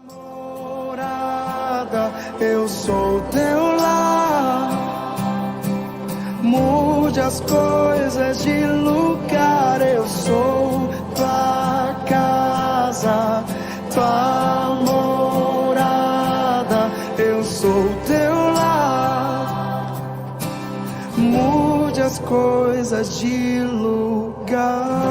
Morada, eu sou teu lar. Mude as coisas de lugar. Eu sou tua casa, tua morada. Eu sou teu lar. Mude as coisas de lugar.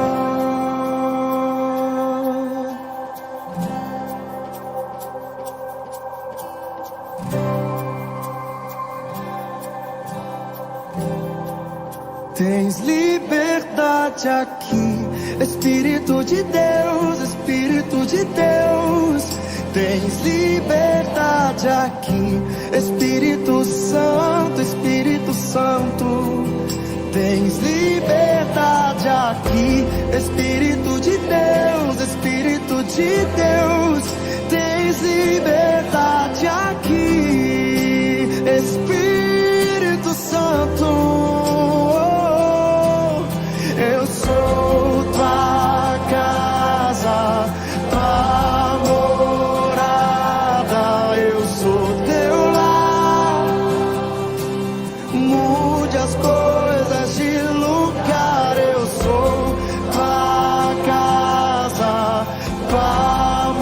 Tens liberdade aqui, Espírito de Deus, Espírito de Deus. Tens liberdade aqui, Espírito Santo, Espírito Santo. Tens liberdade aqui, Espírito de Deus, Espírito de Deus. Tens liberdade aqui, Espírito Santo. Eu sou tua casa, tua morada. Eu sou teu lar. Mude as coisas de lugar. Eu sou tua casa, tua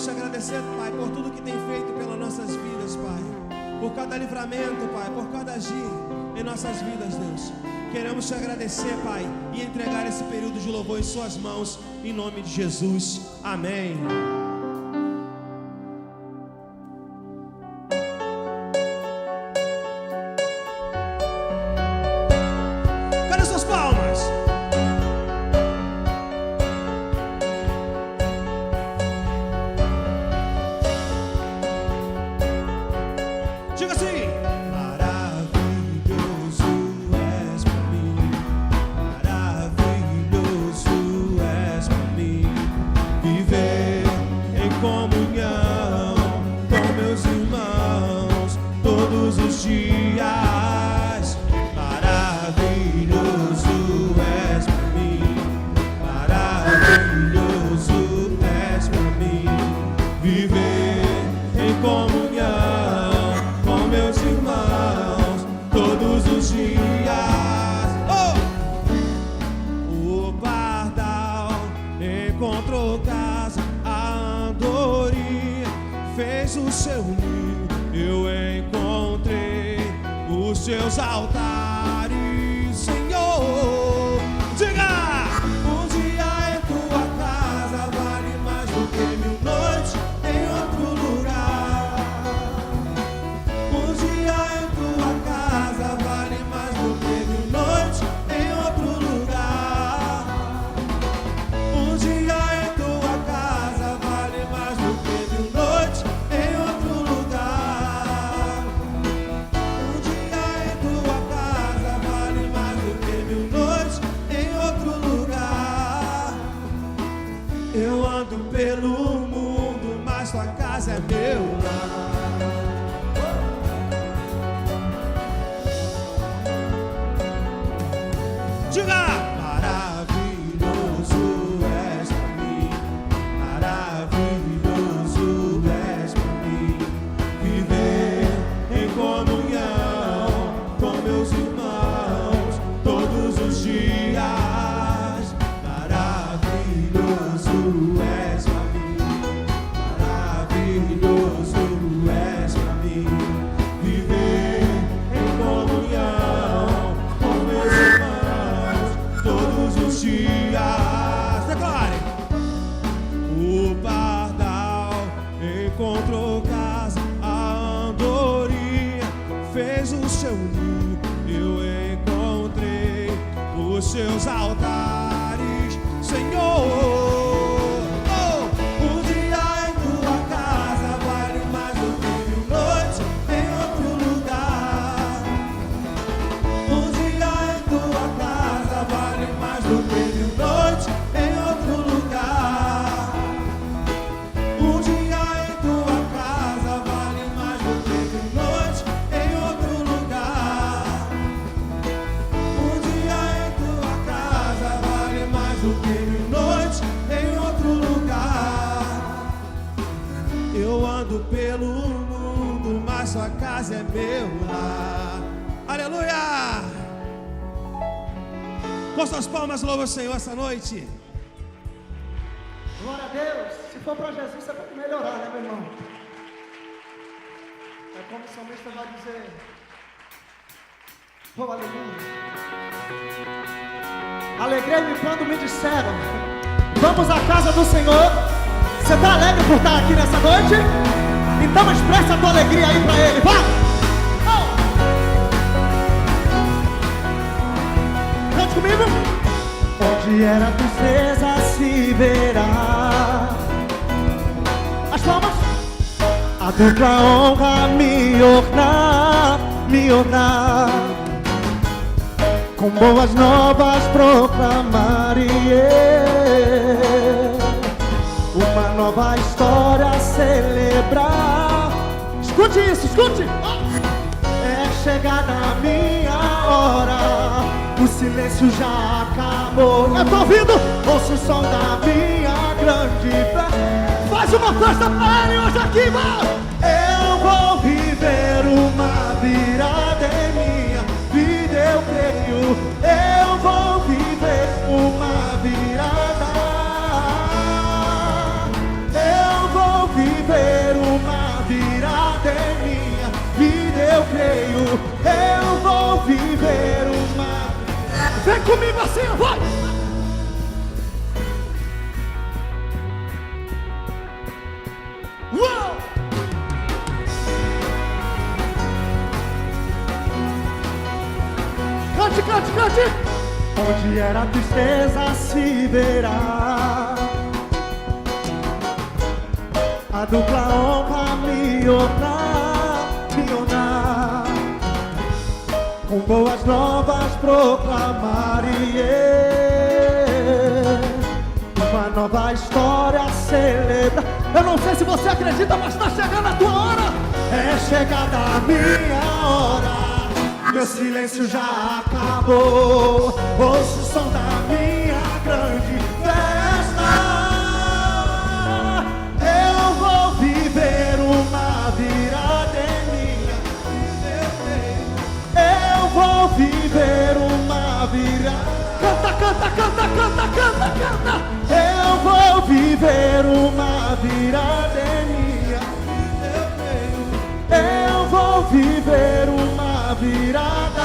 Queremos te agradecer, Pai, por tudo que tem feito pelas nossas vidas, Pai. Por cada livramento, Pai, por cada agir em nossas vidas, Deus. Queremos te agradecer, Pai, e entregar esse período de louvor em suas mãos, em nome de Jesus. Amém. Cadê suas palmas? Diga assim: maravilhoso és pra mim, maravilhoso és pra mim. Viver em comunhão com meus irmãos todos os dias. Maravilhoso és pra mim, maravilhoso és pra mim. Viver em comunhão com meus irmãos todos os dias. Oh! O pardal encontrou casa, a andorinha fez o seu ninho. Eu encontrei os seus altares, Senhor. Diga! Um dia em tua casa vale mais do que 1000 noites em outro lugar. Um dia em tua casa vale mais do que 1000 noites em outro lugar. Um dia em tua casa vale mais do que 1000 noites em outro lugar. Um dia em tua casa vale mais do que 1000 noites em outro lugar. Eu ando pelo mundo, mas tua casa é meu lar. Diga! Maravilhoso és pra mim, maravilhoso és pra mim. Viver em comunhão com meus irmãos todos os dias. Maravilhoso és pra mim, maravilhoso és pra mim. Viver em comunhão com meus irmãos todos os dias. Declare! O pardal encontrou casa, a andorinha fez o seu ninho. Eu encontrei os seus altares, Senhor. Oh! Um dia em tua casa vale mais do que 1000 noites em outro lugar. Um dia em tua casa vale mais do que 1000 noites em outro lugar. Um dia em tua casa vale mais do que 1000 noites em outro lugar. Um dia em tua casa vale mais do que 1000 noites em outro lugar. Eu ando pelo mundo, mas sua casa é meu lar. Aleluia! Com suas palmas, louva o Senhor essa noite. Glória a Deus. Se for para Jesus, é para melhorar, né, meu irmão? É como o salmista vai dizer: oh, aleluia. Alegrei-me quando me disseram: vamos à casa do Senhor. Você está alegre por estar aqui nessa noite? Então expressa a tua alegria aí para Ele. Vá! Oh! Cante comigo. Onde era a tristeza se verá. As palmas. A dupla honra me ornar. Com boas novas proclamarei uma nova história a celebrar. Escute isso, escute. É chegada a minha hora, o silêncio já acabou. Eu tô ouvindo, ouço o som da minha grande festa. Faz uma festa pra ele hoje aqui, vai. Eu vou viver uma virada em minha vida, eu creio. Eu vou viver uma virada. Eu vou viver Vem comigo assim, vai! Uou! Cante, cante, cante! Onde era a tristeza se verá a dupla honra me honrar, com boas novas proclamarei, uma nova história celebrar. Eu não sei se você acredita, mas está chegando a tua hora. É chegada a minha hora. Meu silêncio já acabou. Ouço o som da minha grande festa. Eu vou viver uma virada em minha vida. Eu vou viver uma virada. Canta, canta, canta, canta, canta, canta. Eu vou viver uma virada em minha vida. Eu vou viver uma virada.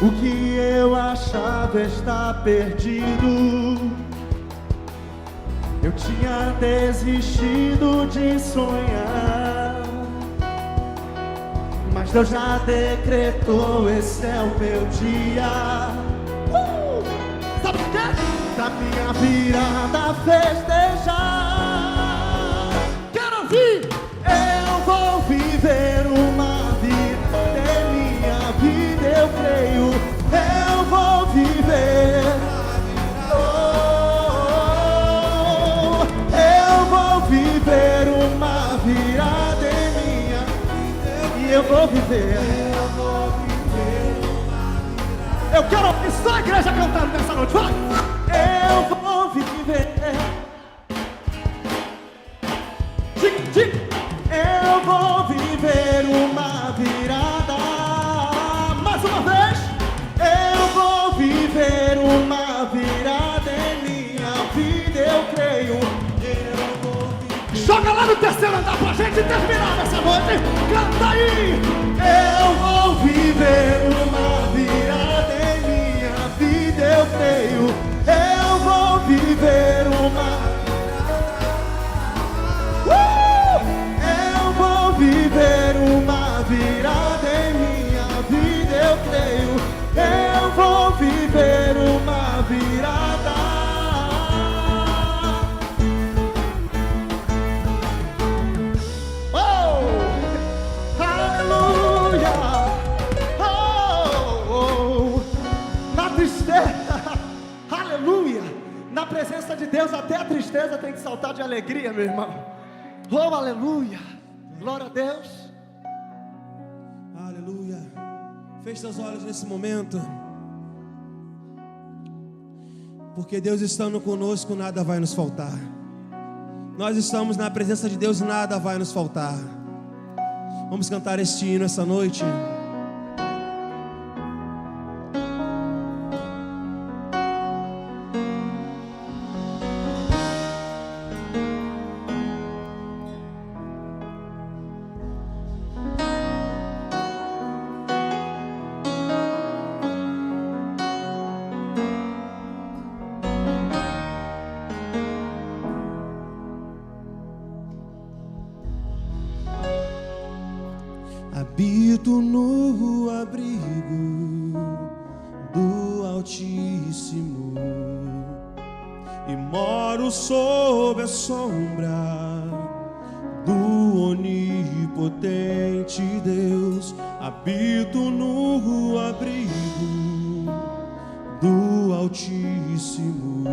O que eu achava estar perdido, eu tinha desistido de sonhar, mas Deus já decretou, esse é o meu dia. Sabe o que? Da minha virada festejar. Quero ouvir! Eu vou viver uma virada em minha vida, eu creio. Eu vou viver. Eu vou viver uma virada em minha vida. E eu vou viver. Eu quero ouvir só a igreja cantando nessa noite, vai! Eu vou viver. Eu vou viver uma virada. Mais uma vez. Eu vou viver uma virada em minha vida, eu creio. Eu vou viver. Joga lá no terceiro andar pra gente terminar nessa noite. Canta aí. Eu vou viver uma virada em minha vida, eu creio. Eu vou viver uma. Eu vou viver uma virada em minha vida, eu creio. Eu vou viver uma virada. Oh, aleluia. Oh, na tristeza, aleluia. Na presença de Deus, até a tristeza tem que saltar de alegria, meu irmão. Oh, aleluia. Glória a Deus. Aleluia. Feche seus olhos nesse momento. Porque Deus estando conosco, nada vai nos faltar. Nós estamos na presença de Deus, nada vai nos faltar. Vamos cantar este hino essa noite. Habito no abrigo do Altíssimo e moro sob a sombra do onipotente Deus. Habito no abrigo do Altíssimo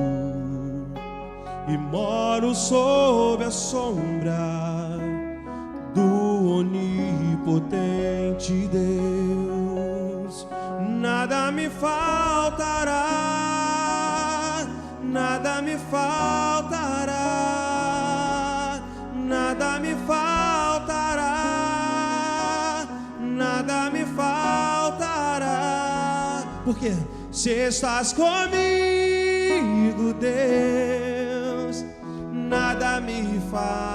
e moro sob a sombra do onipotente Deus. Nada me faltará, nada me faltará, nada me faltará, nada me faltará. Por quê? Se estás comigo, Deus, nada me faltará.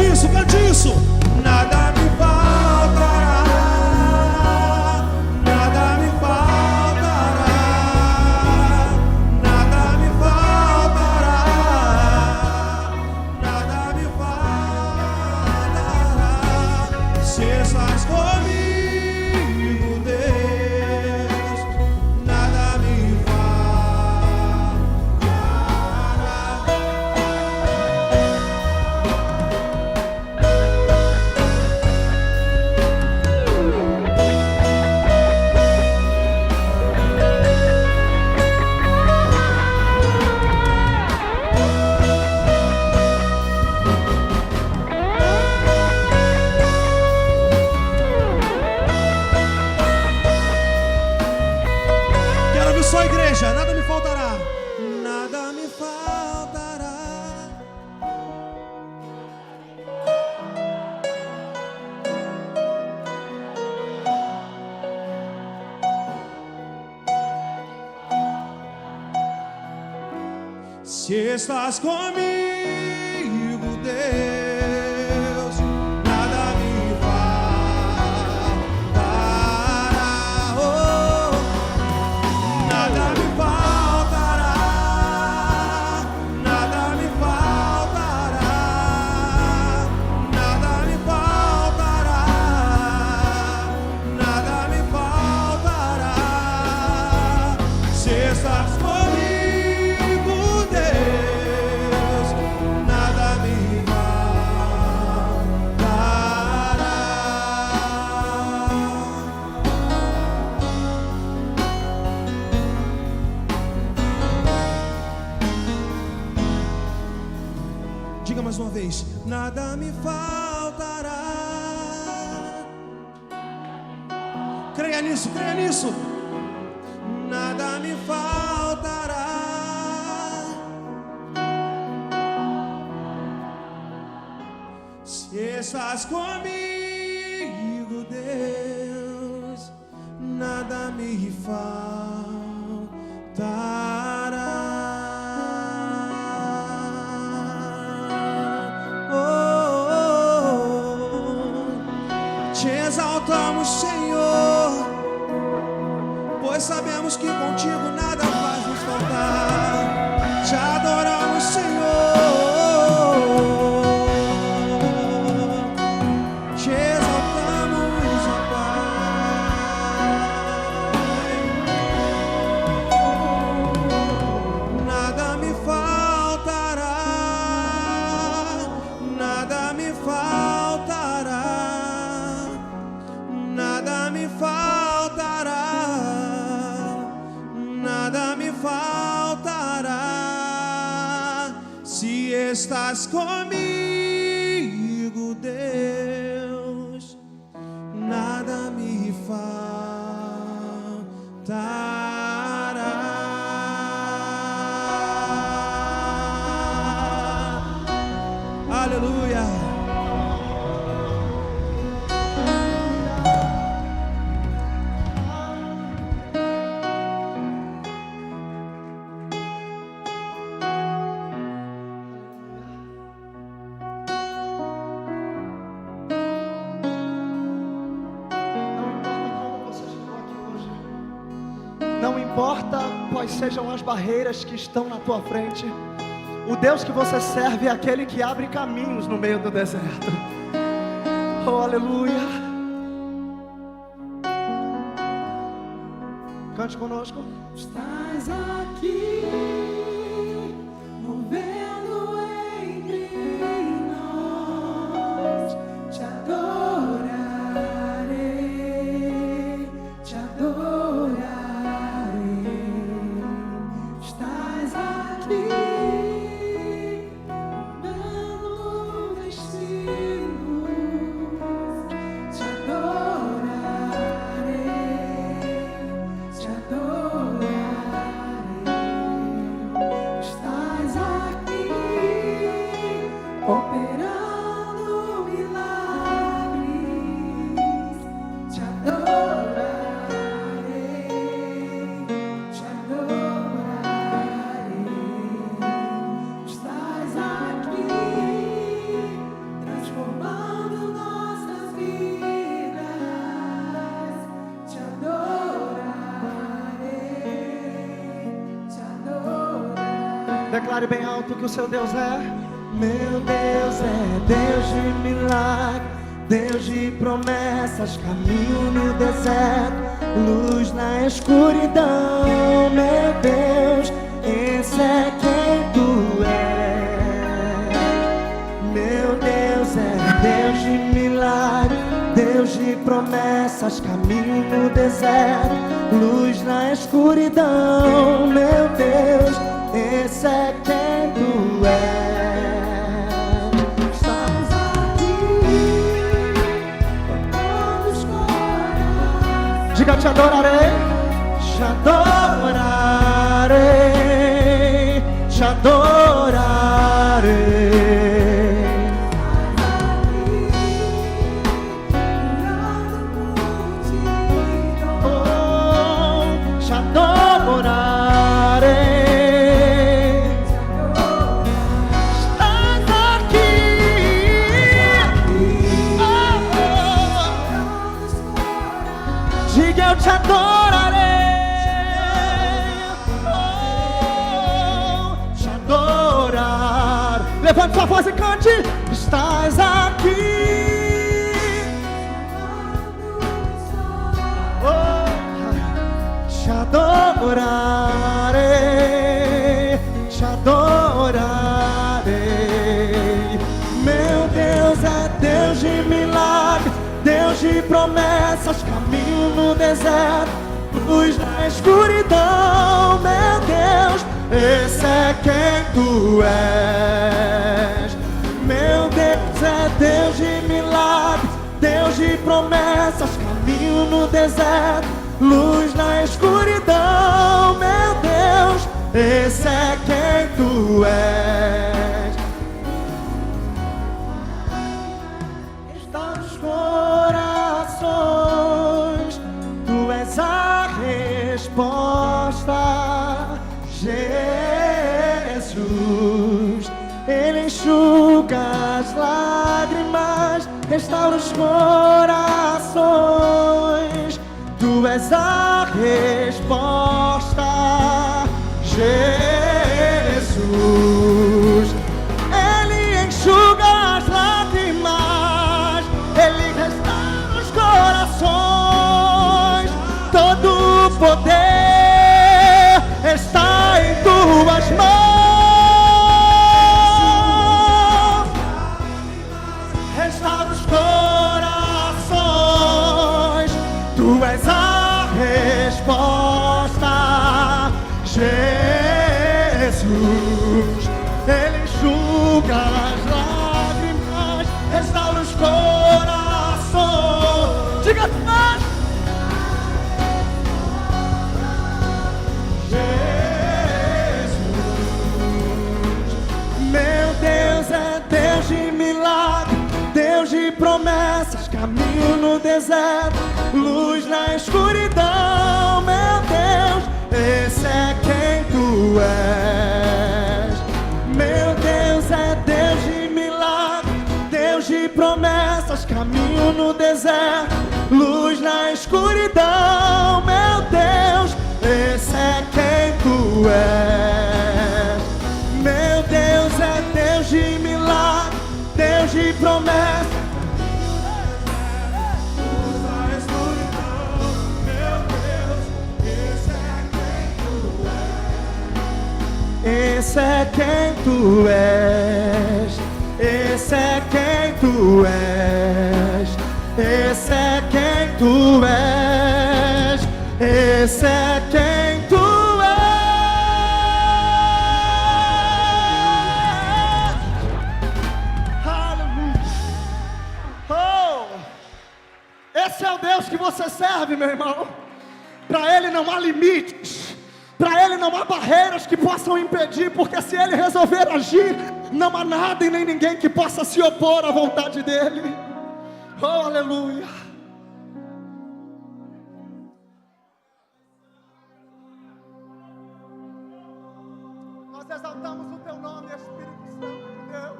isso, cante isso. Nada me faltará, nada me faltará, nada me faltará, nada me faltará. Se estás comigo, Deus, nada me só igreja, nada me faltará, nada me faltará. Se estás comigo, Deus, nada me faltará. Oh. Nada me faltará, nada me faltará, nada me faltará, nada me faltará. Se estás comigo, Deus, nada me faltará. Diga mais uma vez, nada me faltará. Creia nisso, creia nisso. Nada me faltará. Se estás comigo, Deus, nada me faltará. Te exaltamos, Senhor, pois sabemos que contigo nada faz nos faltar. Te adoramos, Senhor, te exaltamos, ó Pai. Nada me faltará, nada me faltará, nada me faltará, nada me faltará. Se estás comigo, Deus, nada me faltará. Aleluia. Não importa quais sejam as barreiras que estão na tua frente, o Deus que você serve é aquele que abre caminhos no meio do deserto. Oh, aleluia. Cante conosco. Estás aqui, movendo entre nós. Te adorarei, te adorarei. Estás aqui, dando destinos. Te adorarei, te adorarei. Estás aqui. Declare bem alto que o seu Deus é. Meu Deus é Deus de milagre, Deus de promessas, caminho no deserto, luz na escuridão. Meu Deus, esse é quem tu és. Meu Deus é Deus de milagre, Deus de promessas, caminho no deserto, luz na escuridão. Meu Deus, esse é quem tu és. Estamos aqui, tocando os corações. Diga, te adorarei, te adorarei, te adorarei. Te adorarei. Estás aqui. Diga, eu te adorarei. Te adorar. Levante sua voz e cante. Estás aqui. Te adorarei, te adorarei. Meu Deus é Deus de milagre, Deus de promessas, caminho no deserto, luz na escuridão. Meu Deus, esse é quem tu és. Meu Deus é Deus de milagre, Deus de promessas, caminho no deserto, luz na escuridão. Meu Deus, esse é quem tu és. Está nos corações, tu és a resposta. Jesus, Ele enxuga as lágrimas, restaura os corações. Tu és a resposta, Jesus. Ele enxuga as lágrimas, Ele restaura os corações. Todo o poder está em tuas mãos. Restaura os corações. Tu és a resposta, Jesus. Ele enxuga as lágrimas, restaura os corações. Diga mais. Jesus. Meu Deus é Deus de milagre, Deus de promessas, caminho no deserto, luz na escuridão. Meu Deus, esse é quem tu és. Meu Deus é Deus de milagre, Deus de promessas, caminho no deserto, luz na escuridão. Meu Deus, esse é quem tu és. Meu Deus é Deus de milagre, Deus de promessas. Esse é quem tu és, esse é quem tu és, esse é quem tu és, esse é quem tu és. Aleluia. Oh, esse é o Deus que você serve, meu irmão. Para Ele não há limites. Para Ele não há barreiras que possam impedir, porque se Ele resolver agir, não há nada e nem ninguém que possa se opor à vontade dEle. Oh, aleluia. Nós exaltamos o Teu nome, Espírito Santo de Deus.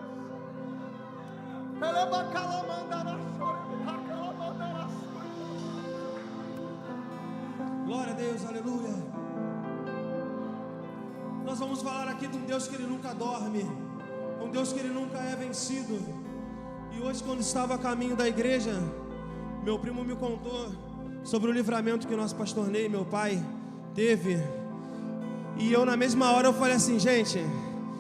Glória a Deus, aleluia. Nós vamos falar aqui de um Deus que Ele nunca dorme, um Deus que Ele nunca é vencido. E hoje, quando estava a caminho da igreja, meu primo me contou sobre o livramento que o nosso pastor Ney, meu pai, teve. E eu na mesma hora eu falei assim: gente,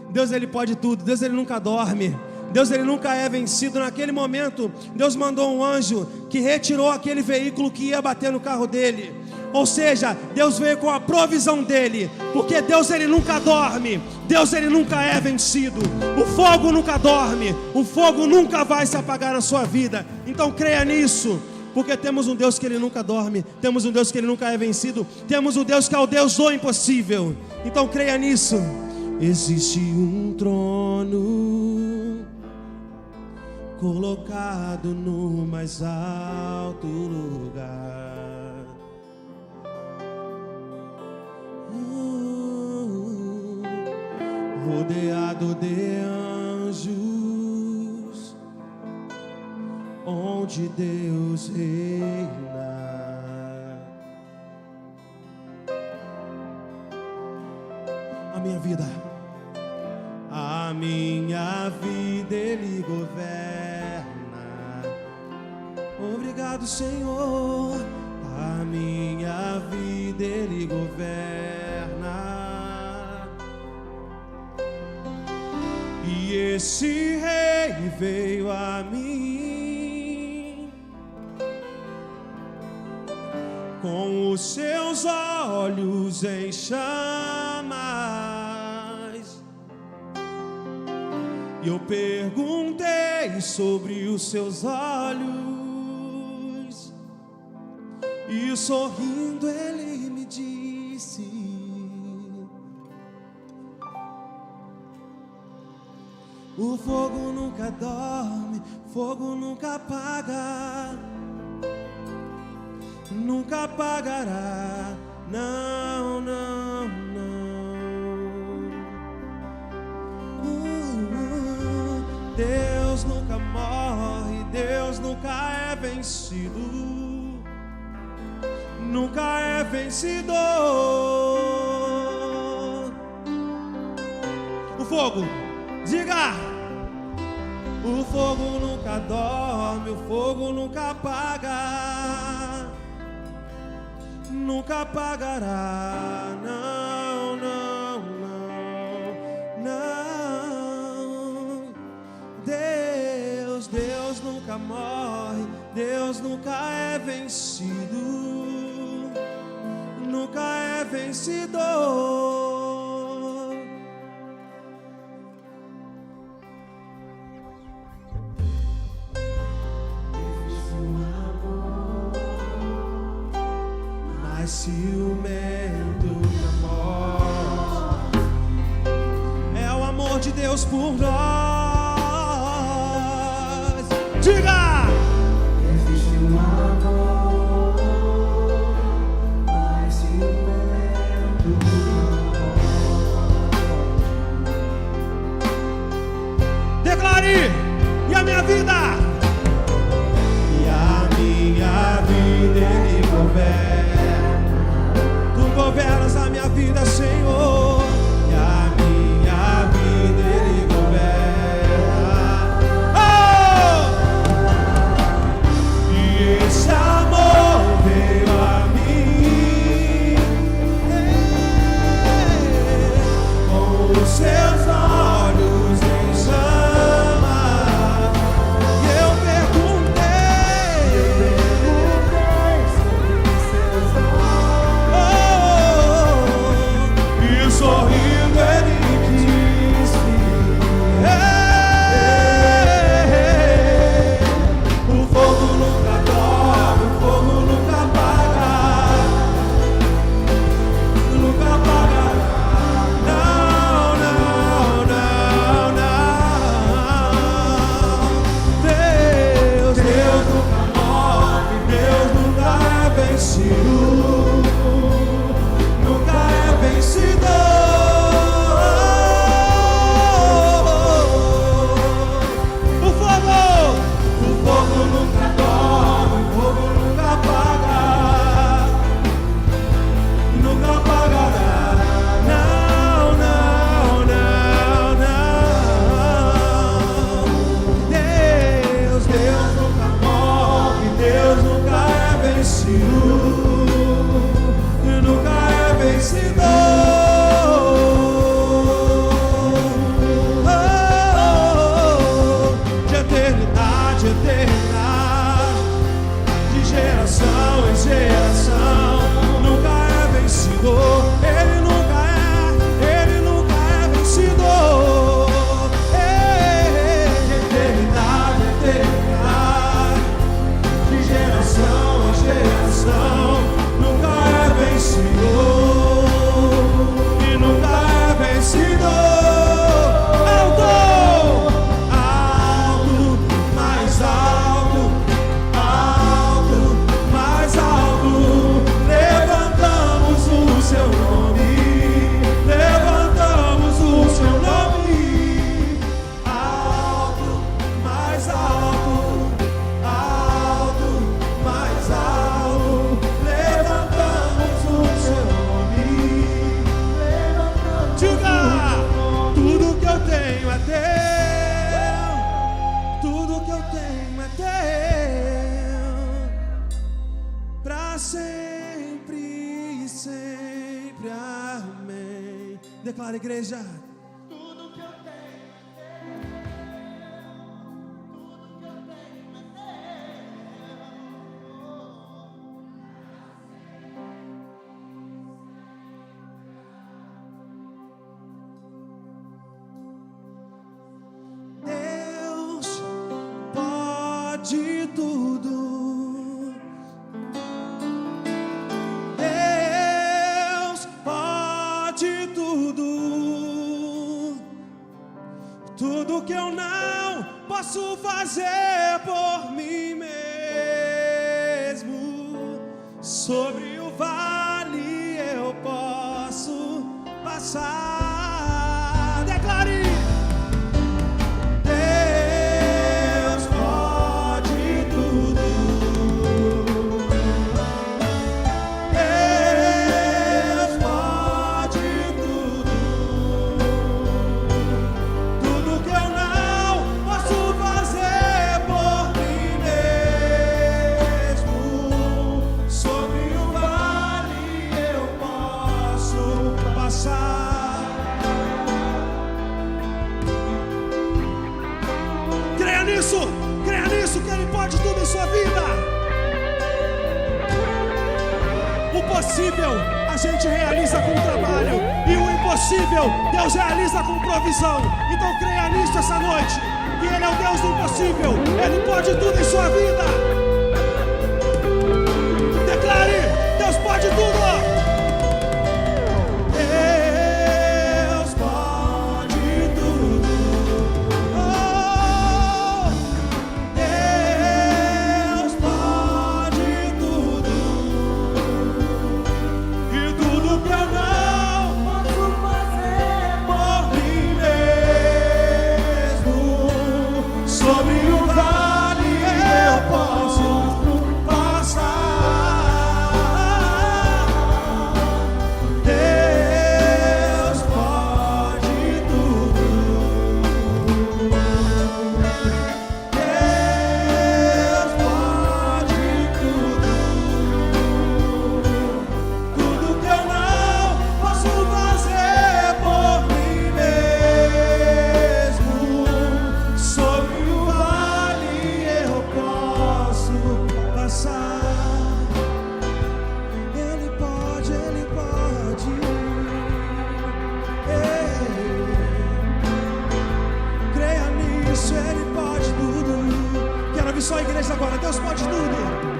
Deus Ele pode tudo, Deus Ele nunca dorme, Deus Ele nunca é vencido. Naquele momento, Deus mandou um anjo que retirou aquele veículo que ia bater no carro dele. Ou seja, Deus veio com a provisão dele, porque Deus Ele nunca dorme, Deus Ele nunca é vencido. O fogo nunca dorme, o fogo nunca vai se apagar na sua vida. Então creia nisso, porque temos um Deus que Ele nunca dorme, temos um Deus que Ele nunca é vencido, temos um Deus que é o Deus do impossível. Então creia nisso. Existe um trono colocado no mais alto lugar, rodeado de anjos, onde Deus reina. A minha vida Ele governa. Obrigado, Senhor. A minha vida Ele governa. E esse Rei veio a mim com os seus olhos em chamas. E eu perguntei sobre os seus olhos, e sorrindo ele me disse: o fogo nunca dorme, fogo nunca apaga, nunca apagará, não, não, não. Deus nunca morre, Deus nunca é vencido, nunca é vencido. O fogo, diga! O fogo nunca dorme, o fogo nunca apaga, nunca apagará, não, não, não, não. Deus nunca morre, Deus nunca é vencido, nunca é vencido. Mais ciumento que a morte é o amor de Deus por nós. Diga! Existe um amor mais ciumento que a morte. Declare! E a minha vida? E a minha vida Ele governa. Tu governas a minha vida, Senhor. E a minha vida Ele governa. Declara, igreja. Tudo que eu tenho é teu. Tudo que eu tenho é teu. Deus pode tudo. Tudo que eu não posso fazer por mim mesmo, sobre o vale eu posso passar. Declare. Deus pode tudo. Deus pode tudo. Tudo que eu não posso fazer por mim mesmo, sobre o vale eu posso passar. Creia nisso que Ele pode tudo em sua vida. O possível a gente realiza com trabalho, e o impossível Deus realiza com provisão. Então creia nisso essa noite, que Ele é o Deus do impossível. Ele pode tudo em sua vida. Declare, Deus pode tudo. Deus pode tudo. Oh, Deus pode tudo. E tudo que eu não posso fazer por mim mesmo, sobre o vale eu posso passar. Deus pode tudo. Deus pode tudo. Tudo que eu não posso fazer por mim mesmo, sobre o vale eu posso passar. Ele pode, Ele pode. Creia nisso, Ele pode tudo. Quero ouvir só a igreja agora. Deus pode tudo.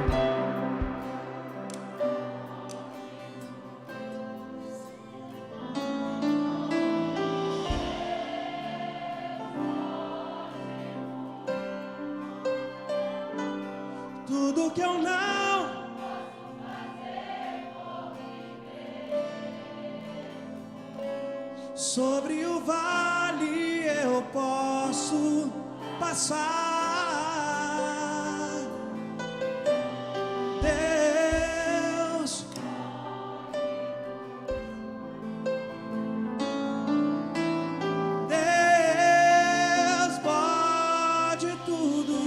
Tudo que eu não sobre o vale eu posso passar. Deus pode tudo.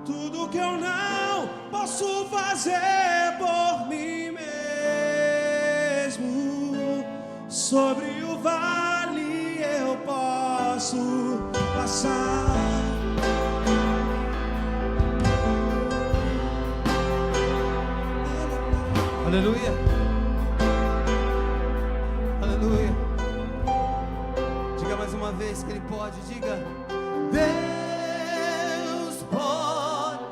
Tudo que eu não posso fazer por mim mesmo, sobre o vale eu posso passar. Aleluia. Aleluia. Diga mais uma vez que Ele pode. Diga. Deus pode.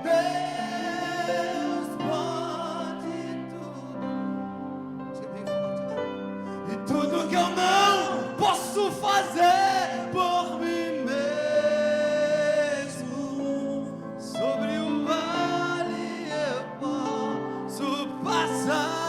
Deus pode tudo. Diga bem forte. E tudo que eu não posso fazer por mim mesmo, sobre o vale eu posso passar.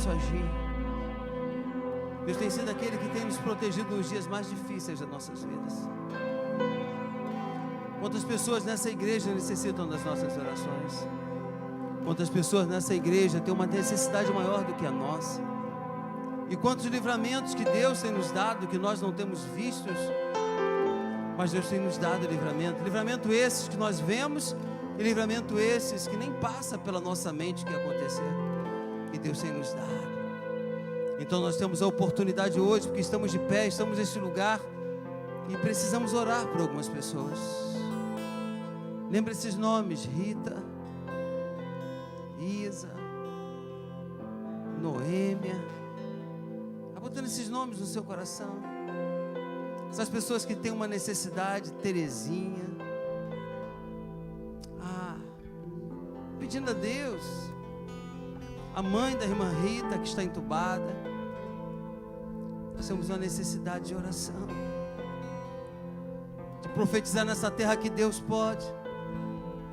posso agir. Deus tem sido aquele que tem nos protegido nos dias mais difíceis das nossas vidas. Quantas pessoas nessa igreja necessitam das nossas orações? Quantas pessoas nessa igreja têm uma necessidade maior do que a nossa? E quantos livramentos que Deus tem nos dado, que nós não temos vistos, mas Deus tem nos dado livramento esses que nós vemos, e livramento esses que nem passa pela nossa mente o que acontecer, que Deus tem nos dado. Então nós temos a oportunidade hoje, porque estamos de pé, estamos nesse lugar, e precisamos orar por algumas pessoas. Lembra esses nomes: Rita, Isa, Noêmia. Está botando esses nomes no seu coração. Essas pessoas que têm uma necessidade, Terezinha. Pedindo a Deus. A mãe da irmã Rita, que está entubada. Nós temos uma necessidade de oração, de profetizar nessa terra que Deus pode.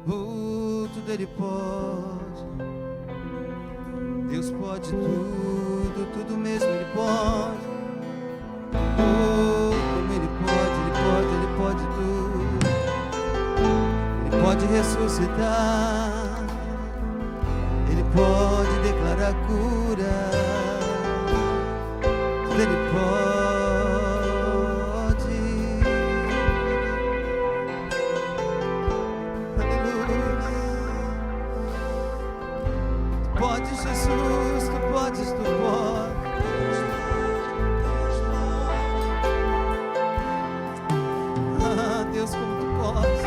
Tudo Ele pode. Deus pode tudo, tudo mesmo Ele pode. Como Ele pode tudo. Ele pode ressuscitar. Ele pode declarar cura. Tudo Ele pode. Aleluia. Tu podes, Jesus, tu podes, tu podes. Deus, como tu podes.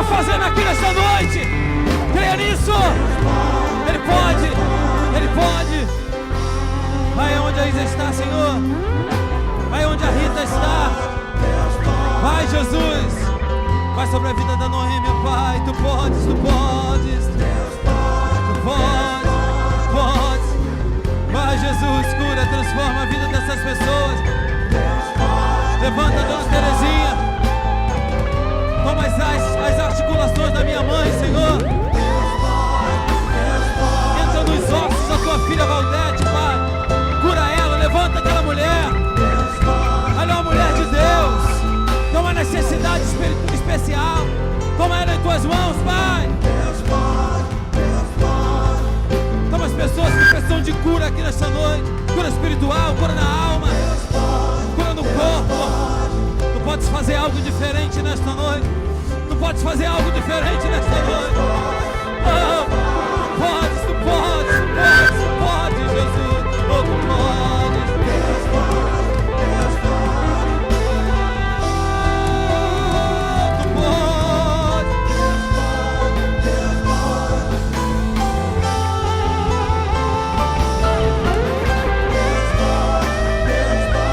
Fazendo aqui nessa noite, creia nisso. Ele pode, Ele pode. Vai onde a Isa está, Senhor. Vai onde a Rita está. Vai, Jesus. Vai sobre a vida da Noêmia, Pai. Tu podes, tu podes. Tu podes, tu podes. Vai, Jesus, cura, transforma a vida dessas pessoas. Levanta a Dona Terezinha. Toma as articulações da minha mãe, Senhor. Entra nos ossos da tua filha Valdete, Pai. Cura ela, levanta aquela mulher. Ela é uma mulher de Deus. Tem uma necessidade especial. Toma ela em tuas mãos, Pai. Toma as pessoas que precisam de cura aqui nesta noite. Cura espiritual, cura na alma, cura no corpo. Tu podes fazer algo diferente nesta noite. Tu podes fazer algo diferente nesta noite. Oh, tu podes, tu podes, tu podes, tu podes, Jesus. Oh, tu podes. Deus pode, Deus pode. Tu podes. Deus pode, Deus pode. Deus pode, Deus pode.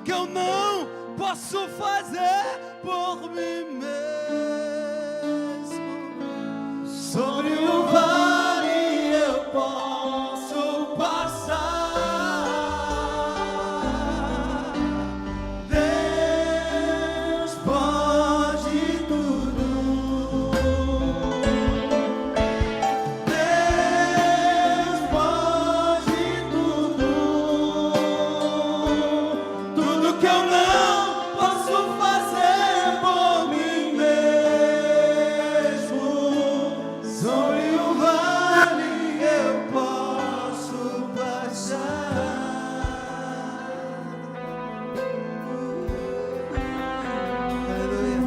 que eu não posso fazer por mim mesmo. Sobre o vale eu posso passar. Deus pode tudo. Deus pode tudo. Tudo que eu não posso fazer por mim mesmo. Sobre o vale eu posso passar. Aleluia.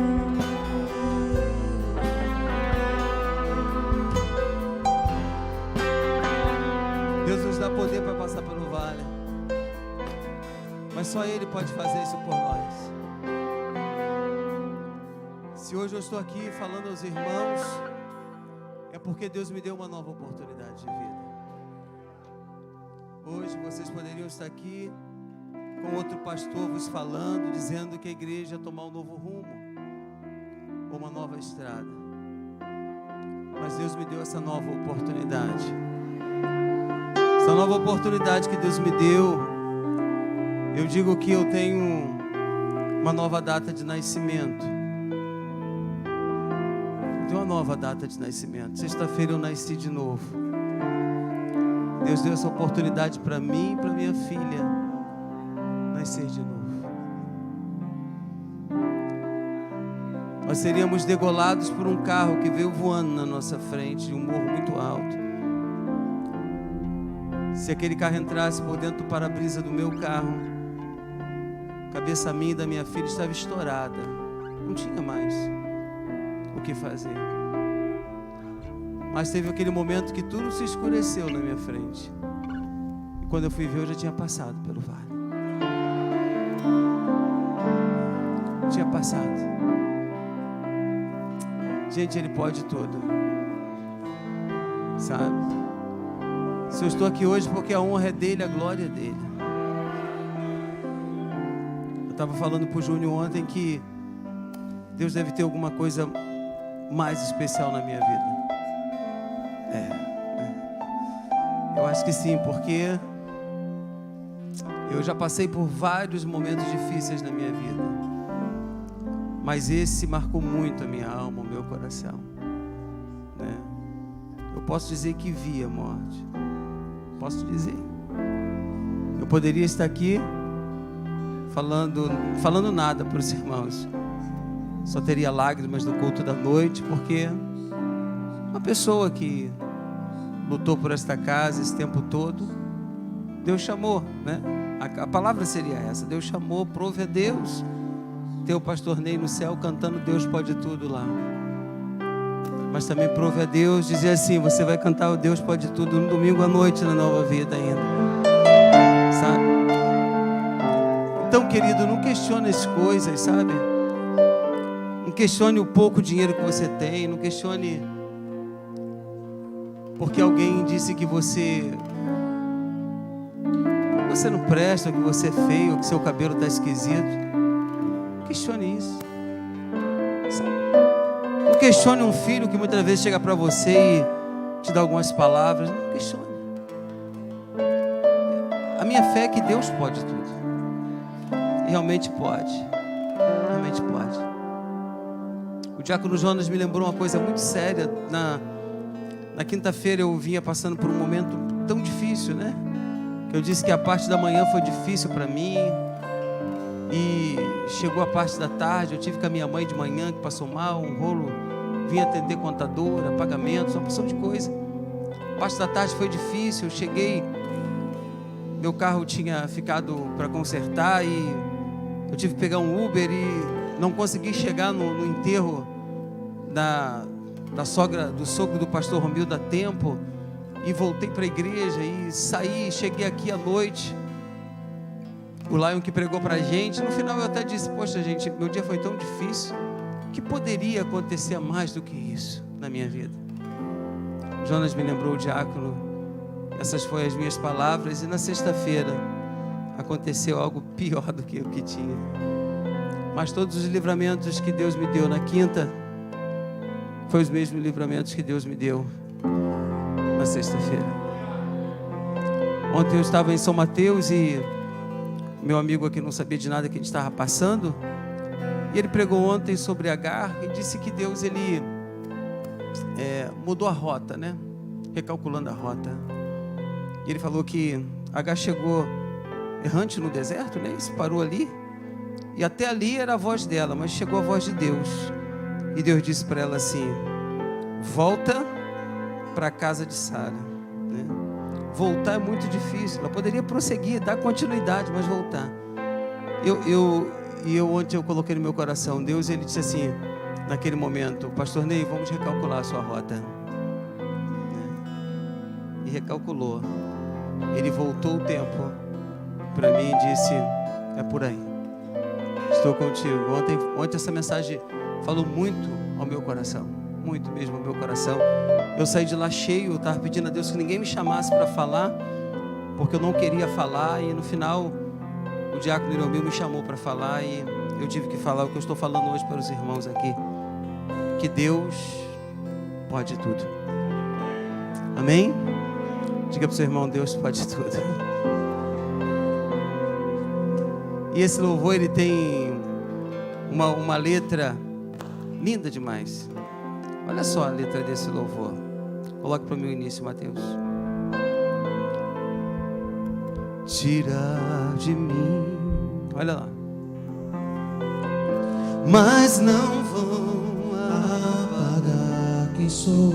Deus nos dá poder para passar pelo vale, mas só Ele pode fazer isso por nós. Se hoje eu estou aqui falando aos irmãos, é porque Deus me deu uma nova oportunidade de vida. Hoje vocês poderiam estar aqui com outro pastor vos falando, dizendo que a igreja ia tomar um novo rumo, ou uma nova estrada. Mas Deus me deu essa nova oportunidade. Essa nova oportunidade que Deus me deu, eu digo que eu tenho uma nova data de nascimento. Eu tenho uma nova data de nascimento. Sexta-feira eu nasci de novo. Deus deu essa oportunidade para mim e para minha filha nascer de novo. Nós seríamos degolados por um carro que veio voando na nossa frente, de um morro muito alto. Se aquele carro entrasse por dentro do para-brisa do meu carro, a cabeça minha e da minha filha estava estourada. Não tinha mais o que fazer. Mas teve aquele momento que tudo se escureceu na minha frente. E quando eu fui ver, eu já tinha passado pelo vale. Tinha passado. Gente, Ele pode tudo. Sabe? Se eu estou aqui hoje porque a honra é dEle, a glória é dEle. Eu estava falando para o Júnior ontem que Deus deve ter alguma coisa mais especial na minha vida. Eu acho que sim, porque eu já passei por vários momentos difíceis na minha vida, mas esse marcou muito a minha alma, o meu coração, né? Eu posso dizer que vi a morte. Posso dizer. Eu poderia estar aqui falando nada para os irmãos. Só teria lágrimas no culto da noite, porque uma pessoa que lutou por esta casa esse tempo todo, Deus chamou, né? A palavra seria essa: Deus chamou, prove a Deus. Ter o pastor Ney no céu cantando Deus pode tudo lá. Mas também prove a Deus dizer assim: você vai cantar o Deus pode tudo no domingo à noite na Nova Vida ainda, sabe? Então, querido, não questione as coisas, sabe? Não questione o pouco dinheiro que você tem, não questione porque alguém disse que você não presta, que você é feio, que seu cabelo está esquisito. Não questione isso, sabe? Não questione um filho que muitas vezes chega para você e te dá algumas palavras. Não questione. A minha fé é que Deus pode tudo. E realmente pode. Realmente pode. O diácono Jonas me lembrou uma coisa muito séria. Na quinta-feira eu vinha passando por um momento tão difícil, né? Que eu disse que a parte da manhã foi difícil para mim. E chegou a parte da tarde, eu tive com a minha mãe de manhã, que passou mal, um rolo, vim atender contadora, pagamentos, uma porção de coisa. A parte da tarde foi difícil, eu cheguei, meu carro tinha ficado para consertar e eu tive que pegar um Uber e não consegui chegar no enterro da sogra, do sogro do pastor Romildo a tempo, e voltei para a igreja e saí, cheguei aqui à noite. O Lion que pregou para a gente, no final eu até disse: poxa gente, meu dia foi tão difícil, que poderia acontecer mais do que isso na minha vida? Jonas me lembrou o diácono, essas foram as minhas palavras. E na sexta-feira aconteceu algo pior do que o que tinha. Mas todos os livramentos que Deus me deu na quinta foi os mesmos livramentos que Deus me deu na sexta-feira. Ontem eu estava em São Mateus e meu amigo aqui não sabia de nada que a gente estava passando, e ele pregou ontem sobre Agar e disse que Deus ele mudou a rota, né? Recalculando a rota. E ele falou que Agar chegou errante no deserto, né? Isso, parou ali, e até ali era a voz dela, mas chegou a voz de Deus, e Deus disse para ela assim: volta para a casa de Sara, né? Voltar é muito difícil. Ela poderia prosseguir, dar continuidade, mas voltar. Ontem eu coloquei no meu coração, Deus ele disse assim, naquele momento: pastor Ney, vamos recalcular a sua rota. E recalculou. Ele voltou o tempo para mim e disse: é por aí, estou contigo. Ontem essa mensagem falou muito ao meu coração, muito mesmo ao meu coração. Eu saí de lá cheio, eu estava pedindo a Deus que ninguém me chamasse para falar, porque eu não queria falar, e no final o diácono Iromil me chamou para falar, e eu tive que falar o que eu estou falando hoje para os irmãos aqui, que Deus pode tudo. Amém? Diga para o seu irmão: Deus pode tudo. E esse louvor ele tem uma letra linda demais. Olha só a letra desse louvor. Coloque para mim o início, Mateus. Tira de mim, olha lá, mas não vão apagar quem sou.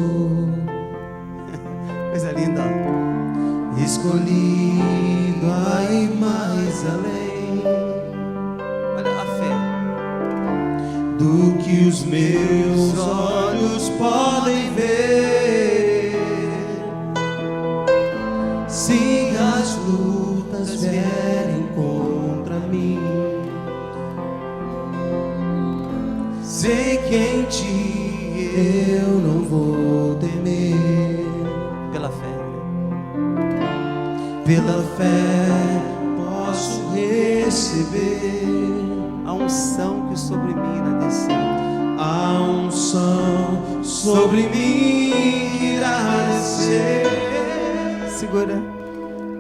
Coisa linda, ó. Escolhido a ir mais além. Olha a fé do que os meus olhos podem ver. Se as lutas vierem contra mim, sei que em ti eu não vou temer. Pela fé posso receber a unção que sobre mim irá descer. A unção sobre mim irá descer. Segura.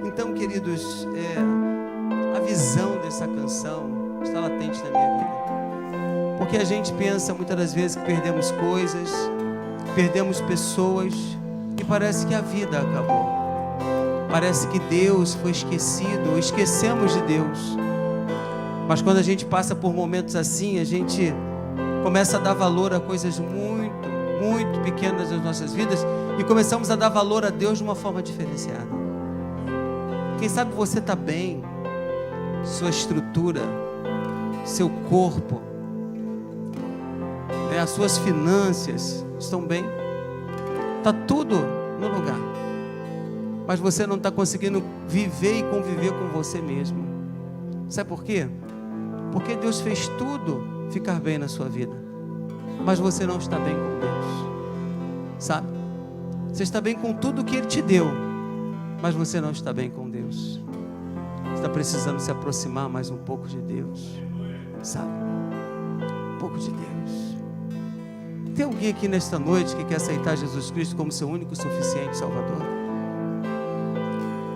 Então, queridos, a visão dessa canção está latente na minha vida. Porque a gente pensa muitas das vezes que perdemos coisas, perdemos pessoas, e parece que a vida acabou. Parece que Deus foi esquecido, ou esquecemos de Deus. Mas quando a gente passa por momentos assim, a gente começa a dar valor a coisas muito, muito pequenas nas nossas vidas, e começamos a dar valor a Deus de uma forma diferenciada. Quem sabe você está bem, sua estrutura, seu corpo, as suas finanças estão bem, está tudo no lugar. Mas você não está conseguindo viver e conviver com você mesmo. Sabe por quê? Porque Deus fez tudo ficar bem na sua vida, mas você não está bem com Deus. Sabe? Você está bem com tudo que Ele te deu, mas você não está bem com Deus. Você está precisando se aproximar mais um pouco de Deus. Sabe? Um pouco de Deus. Tem alguém aqui nesta noite que quer aceitar Jesus Cristo como seu único e suficiente Salvador?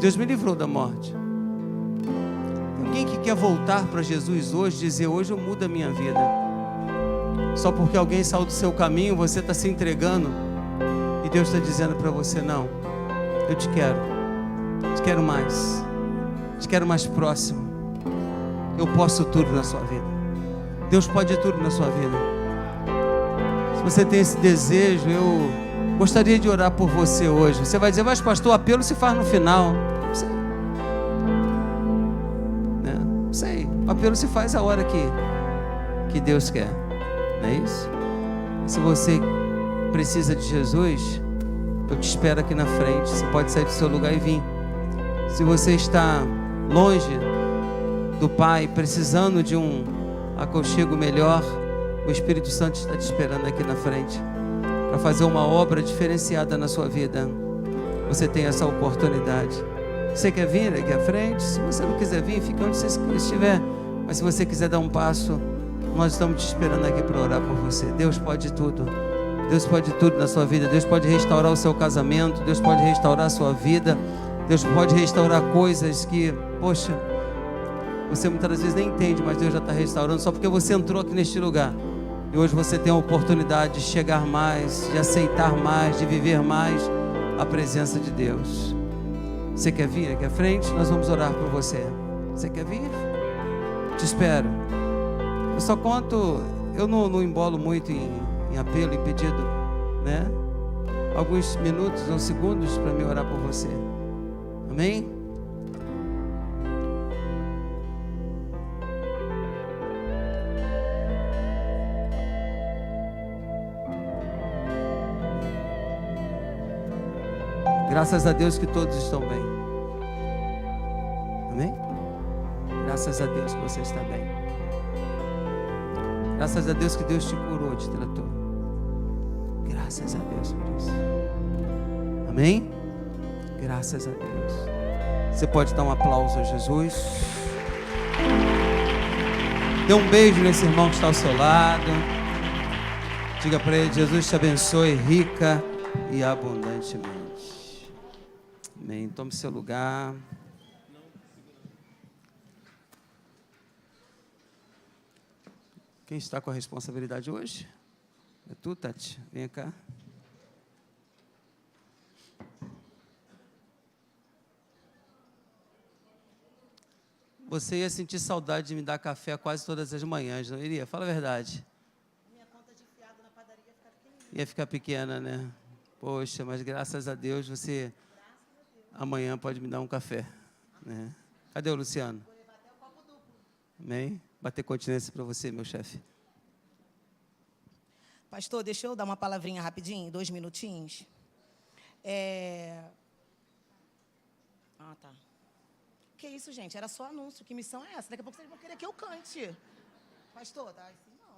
Deus me livrou da morte. Tem alguém que quer voltar para Jesus hoje, dizer: hoje eu mudo a minha vida. Só porque alguém saiu do seu caminho, você está se entregando, e Deus está dizendo para você: não, eu te quero mais próximo. Eu posso tudo na sua vida. Deus pode tudo na sua vida. Se você tem esse desejo, eu gostaria de orar por você hoje. Você vai dizer: mas pastor, o apelo se faz no final. Não sei. Não sei. O apelo se faz a hora que Deus quer. Não é isso? E se você precisa de Jesus, eu te espero aqui na frente. Você pode sair do seu lugar e vir. Se você está longe do Pai, precisando de um aconchego melhor, o Espírito Santo está te esperando aqui na frente para fazer uma obra diferenciada na sua vida. Você tem essa oportunidade. Você quer vir aqui à frente? Se você não quiser vir, fica onde você estiver. Mas se você quiser dar um passo, nós estamos te esperando aqui para orar por você. Deus pode tudo. Deus pode tudo na sua vida. Deus pode restaurar o seu casamento. Deus pode restaurar a sua vida. Deus pode restaurar coisas que, poxa, você muitas vezes nem entende, mas Deus já está restaurando só porque você entrou aqui neste lugar. E hoje você tem a oportunidade de chegar mais, de aceitar mais, de viver mais a presença de Deus. Você quer vir aqui à frente? Nós vamos orar por você. Você quer vir? Te espero. Eu só conto, eu não embolo muito em apelo, em pedido, né? Alguns minutos ou segundos para me orar por você. Amém? Graças a Deus que todos estão bem. Amém? Graças a Deus que você está bem. Graças a Deus que Deus te curou, te tratou. Graças a Deus por isso. Amém? Graças a Deus. Você pode dar um aplauso a Jesus. Dê um beijo nesse irmão que está ao seu lado. Diga para ele: Jesus te abençoe rica e abundantemente. Amém. Tome seu lugar. Quem está com a responsabilidade hoje? É tu, Tati? Vem cá. Você ia sentir saudade de me dar café quase todas as manhãs, não iria? Fala a verdade. Minha conta de fiado na padaria ia ficar pequena. Ia ficar pequena, né? Poxa, mas graças a Deus você amanhã pode me dar um café, né? Cadê o Luciano? Vou levar até o copo duplo. Amém? Bater continência para você, meu chefe. Pastor, deixa eu dar uma palavrinha rapidinho, 2 minutinhos. Ah, tá. Que isso, gente? Era só anúncio. Que missão é essa? Daqui a pouco vocês vão querer que eu cante. Pastor, tá assim não,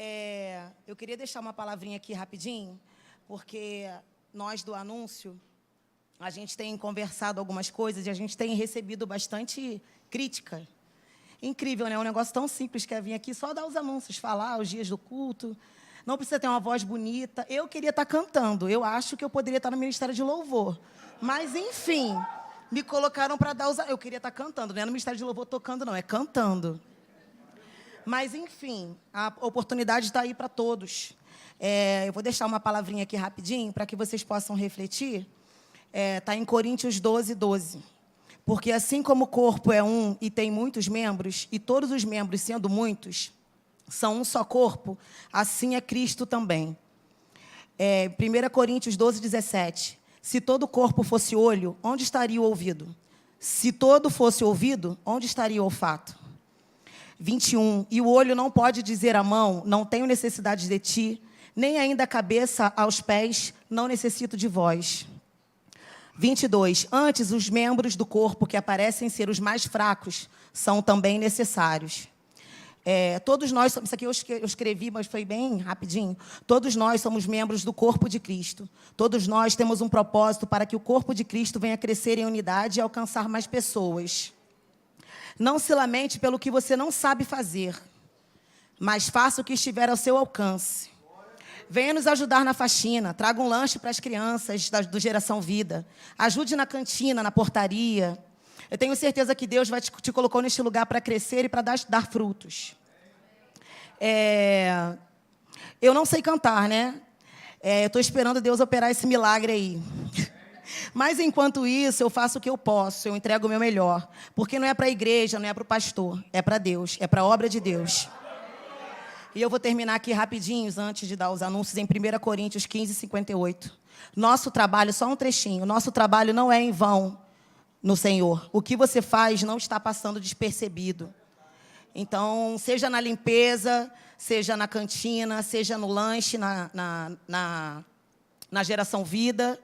hein? Eu queria deixar uma palavrinha aqui rapidinho, porque nós do anúncio, a gente tem conversado algumas coisas e a gente tem recebido bastante crítica. Incrível, né? Um negócio tão simples que é vir aqui só dar os anúncios, falar os dias do culto. Não precisa ter uma voz bonita. Eu queria estar cantando. Eu acho que eu poderia estar no Ministério de Louvor. Mas, enfim, me colocaram para dar os... Eu queria estar cantando. Não é no Ministério de Louvor tocando, não. É cantando. Mas, enfim, a oportunidade está aí para todos. Eu vou deixar uma palavrinha aqui rapidinho para que vocês possam refletir. Está em Coríntios 12, 12. Porque assim como o corpo é um e tem muitos membros, e todos os membros, sendo muitos, são um só corpo, assim é Cristo também. 1 Coríntios 12, 17. Se todo o corpo fosse olho, onde estaria o ouvido? Se todo fosse ouvido, onde estaria o olfato? 21. E o olho não pode dizer à mão, não tenho necessidade de ti, nem ainda a cabeça aos pés, não necessito de vós. 22. Antes, os membros do corpo que aparecem ser os mais fracos são também necessários. Todos nós, isso aqui eu escrevi, mas foi bem rapidinho. Todos nós somos membros do corpo de Cristo. Todos nós temos um propósito para que o corpo de Cristo venha crescer em unidade e alcançar mais pessoas. Não se lamente pelo que você não sabe fazer, mas faça o que estiver ao seu alcance. Venha nos ajudar na faxina, traga um lanche para as crianças do Geração Vida. Ajude na cantina, na portaria. Eu tenho certeza que Deus te colocou neste lugar para crescer e para dar frutos. Eu não sei cantar, né? Eu estou esperando Deus operar esse milagre aí. Mas, enquanto isso, eu faço o que eu posso, eu entrego o meu melhor. Porque não é para a igreja, não é para o pastor, é para Deus, é para a obra de Deus. E eu vou terminar aqui rapidinho, antes de dar os anúncios, em 1 Coríntios 15, 58. Nosso trabalho, só um trechinho, nosso trabalho não é em vão no Senhor. O que você faz não está passando despercebido. Então, seja na limpeza, seja na cantina, seja no lanche, na Geração Vida,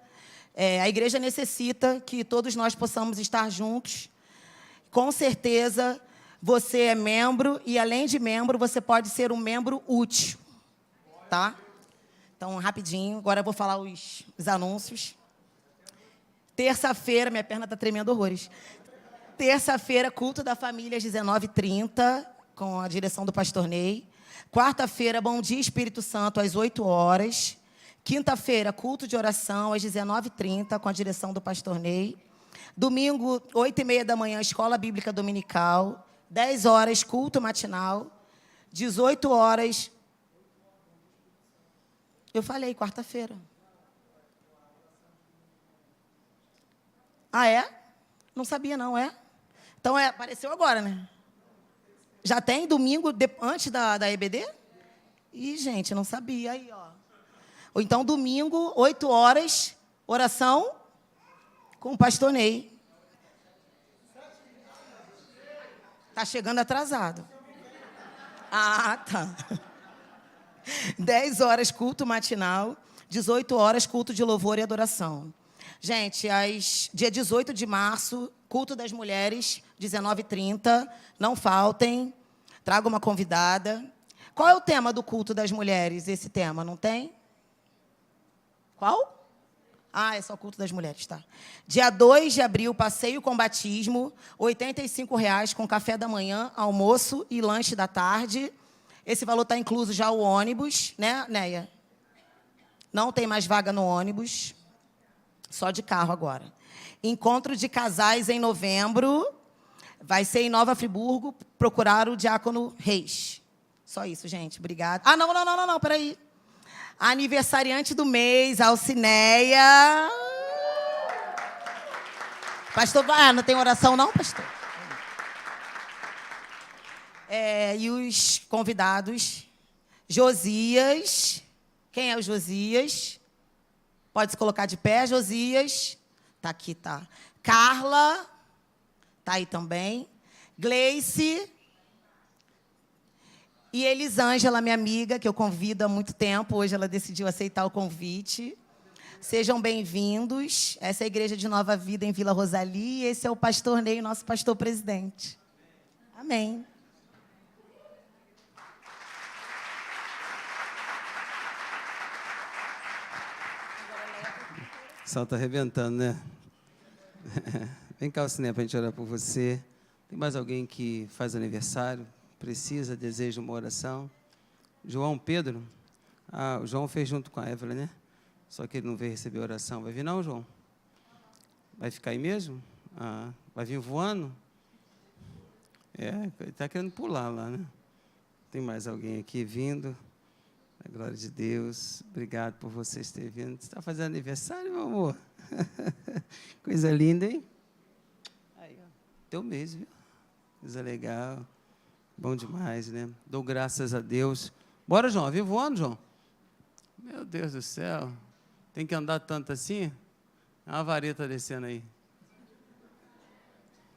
a igreja necessita que todos nós possamos estar juntos. Com certeza, você é membro e, além de membro, você pode ser um membro útil, tá? Então, rapidinho, agora eu vou falar os anúncios. Terça-feira, minha perna está tremendo horrores. Terça-feira, culto da família às 19h30, com a direção do pastor Ney. Quarta-feira, Bom Dia Espírito Santo, às 8 horas. Quinta-feira, culto de oração, às 19h30, com a direção do pastor Ney. Domingo, 8h30 da manhã, Escola Bíblica Dominical. 10 horas, culto matinal. 18 horas... Eu falei, quarta-feira. Ah, é? Não sabia, não, é? Então, apareceu agora, né? Já tem domingo antes da EBD? Ih, gente, não sabia. Aí, ó. Ou então, domingo, 8 horas, oração com o pastor Ney. Tá chegando atrasado. Ah, tá. 10 horas, culto matinal. 18 horas, culto de louvor e adoração. Gente, dia 18 de março, culto das mulheres, 19h30. Não faltem. Traga uma convidada. Qual é o tema do culto das mulheres? Esse tema, não tem? Qual? Ah, é só o culto das mulheres, tá. Dia 2 de abril, passeio com batismo, R$ 85,00 com café da manhã, almoço e lanche da tarde. Esse valor está incluso já o ônibus, né, Neia? Não tem mais vaga no ônibus, só de carro agora. Encontro de casais em novembro, vai ser em Nova Friburgo, procurar o Diácono Reis. Só isso, gente, obrigada. Ah, não, peraí. Aniversariante do mês, Alcineia. Pastor, não tem oração não, pastor? E os convidados, Josias. Quem é o Josias? Pode se colocar de pé, Josias. Tá aqui, tá. Carla. Tá aí também. Gleice. E Elisângela, minha amiga, que eu convido há muito tempo. Hoje ela decidiu aceitar o convite. Sejam bem-vindos. Essa é a Igreja de Nova Vida em Vila Rosali. E esse é o pastor Ney, nosso pastor presidente. Amém. O sol está arrebentando, né? Vem cá, Alcineia, para a gente orar por você. Tem mais alguém que faz aniversário? Precisa, deseja uma oração? João Pedro? Ah, o João fez junto com a Evelyn, né? Só que ele não veio receber oração. Vai vir não, João? Vai ficar aí mesmo? Ah, vai vir voando? Ele está querendo pular lá, né? Tem mais alguém aqui vindo? A glória de Deus. Obrigado por vocês terem vindo. Você está fazendo aniversário, meu amor? Coisa linda, hein? Aí, ó. Teu mês, viu? Coisa legal. Bom demais, né? Dou graças a Deus. Bora, João. Viu voando, João? Meu Deus do céu. Tem que andar tanto assim? É uma vareta descendo aí.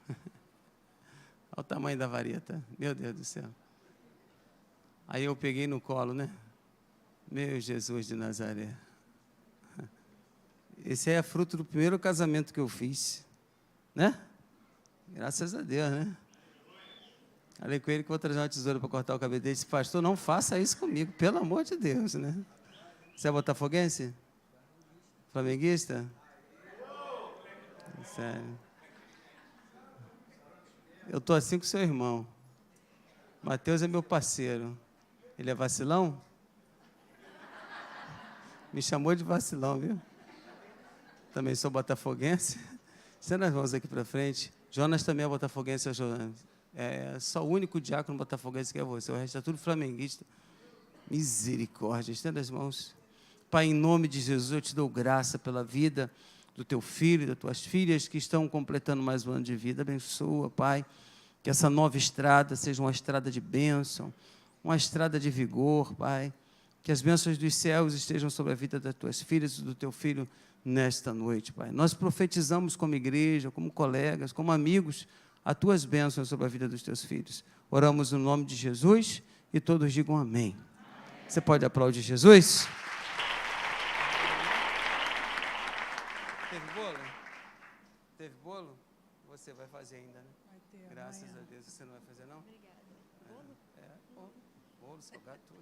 Olha o tamanho da vareta. Meu Deus do céu. Aí eu peguei no colo, né? Meu Jesus de Nazaré. Esse é fruto do primeiro casamento que eu fiz. Né? Graças a Deus, né? Falei com ele que vou trazer uma tesoura para cortar o cabelo dele. Disse, pastor, não faça isso comigo, pelo amor de Deus, né? Você é botafoguense? Flamenguista? Sério. Eu estou assim com seu irmão. Mateus é meu parceiro. Ele é vacilão? Me chamou de vacilão, viu? Também sou botafoguense. Sendo as mãos aqui para frente. Jonas também é botafoguense, Jonas. É só o único diácono botafoguense que é você. O resto é tudo flamenguista. Misericórdia. Estenda as mãos. Pai, em nome de Jesus, eu te dou graça pela vida do teu filho e das tuas filhas que estão completando mais um ano de vida. Abençoa, Pai, que essa nova estrada seja uma estrada de bênção, uma estrada de vigor, Pai. Que as bênçãos dos céus estejam sobre a vida das tuas filhas e do teu filho nesta noite, Pai. Nós profetizamos como igreja, como colegas, como amigos, as tuas bênçãos sobre a vida dos teus filhos. Oramos no nome de Jesus e todos digam amém. Você pode aplaudir Jesus? Teve bolo? Teve bolo? Você vai fazer ainda, né? Vai ter. Graças amanhã. a Deus. Você não vai fazer, não? Obrigada. Bolo, salgado, tudo.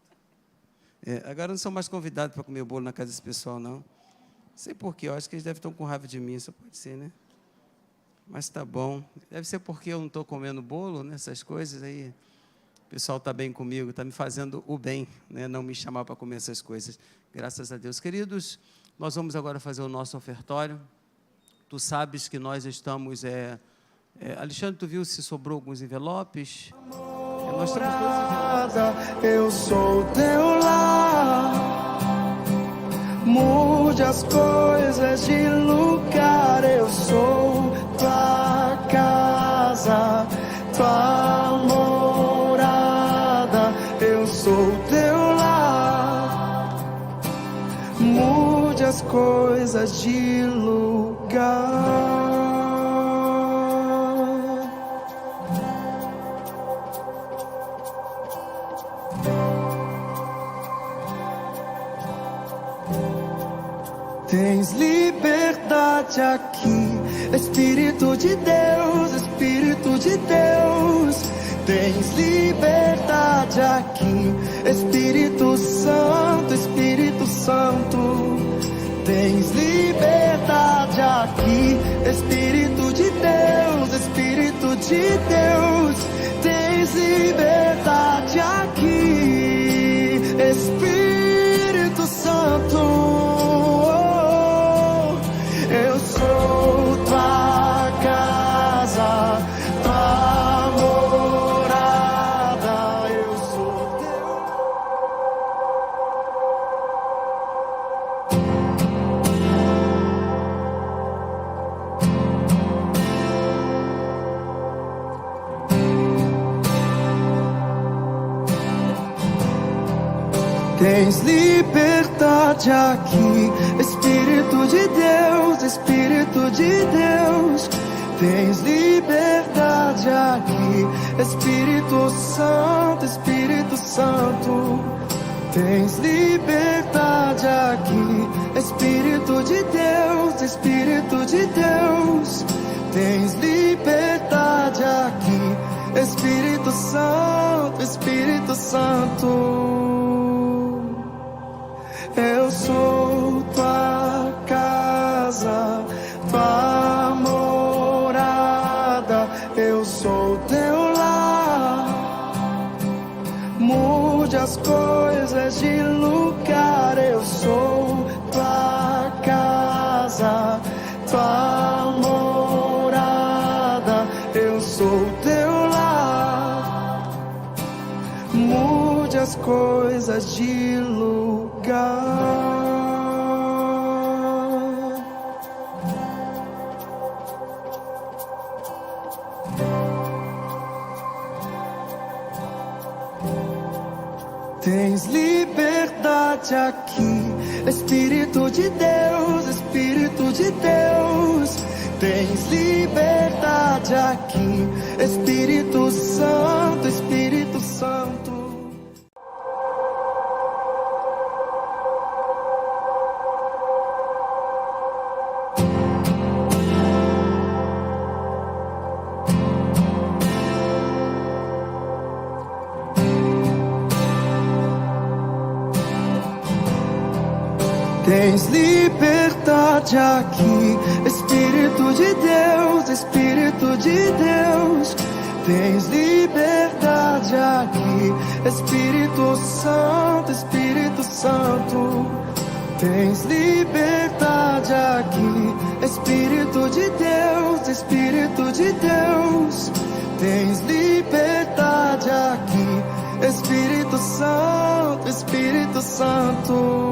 Agora não sou mais convidado para comer bolo na casa desse pessoal, não. sei porquê, eu acho que eles devem estar com raiva de mim, isso pode ser, né? Mas tá bom. Deve ser porque eu não estou comendo bolo, né? Essas coisas aí. O pessoal está bem comigo, está me fazendo o bem, né? Não me chamar para comer essas coisas. Graças a Deus. Queridos, nós vamos agora fazer o nosso ofertório. Tu sabes que nós estamos... Alexandre, tu viu se sobrou alguns envelopes? Nós temos todos os envelopes. Eu sou teu lar. Mude as coisas de lugar. Eu sou tua casa, tua morada. Eu sou teu lar. Mude as coisas de lugar. Tens liberdade aqui, Espírito de Deus, Espírito de Deus. Tens liberdade aqui, Espírito Santo, Espírito Santo. Tens liberdade aqui, Espírito de Deus, Espírito de Deus. Tens liberdade aqui, Espírito Santo. Eu sou tua casa, tua morada. Eu sou Tens liberdade aqui, Espírito de Deus, Espírito de Deus. Tens liberdade aqui, Espírito Santo, Espírito Santo. Tens liberdade aqui, Espírito de Deus, Espírito de Deus. Tens liberdade aqui, Espírito Santo, Espírito Santo. Eu sou tua casa, tua morada. Eu sou teu lar. Mude as coisas de lugar. Eu sou tua casa, tua morada. Eu sou teu lar. Mude as coisas de lugar. Tens liberdade aqui, Espírito de Deus, Espírito de Deus. Tens liberdade aqui, Espírito Santo, Espírito Santo. Tens liberdade aqui, Espírito de Deus, Espírito de Deus. Tens liberdade aqui, Espírito Santo, Espírito Santo. Tens liberdade aqui, Espírito de Deus, Espírito de Deus. Tens liberdade aqui, Espírito Santo, Espírito Santo.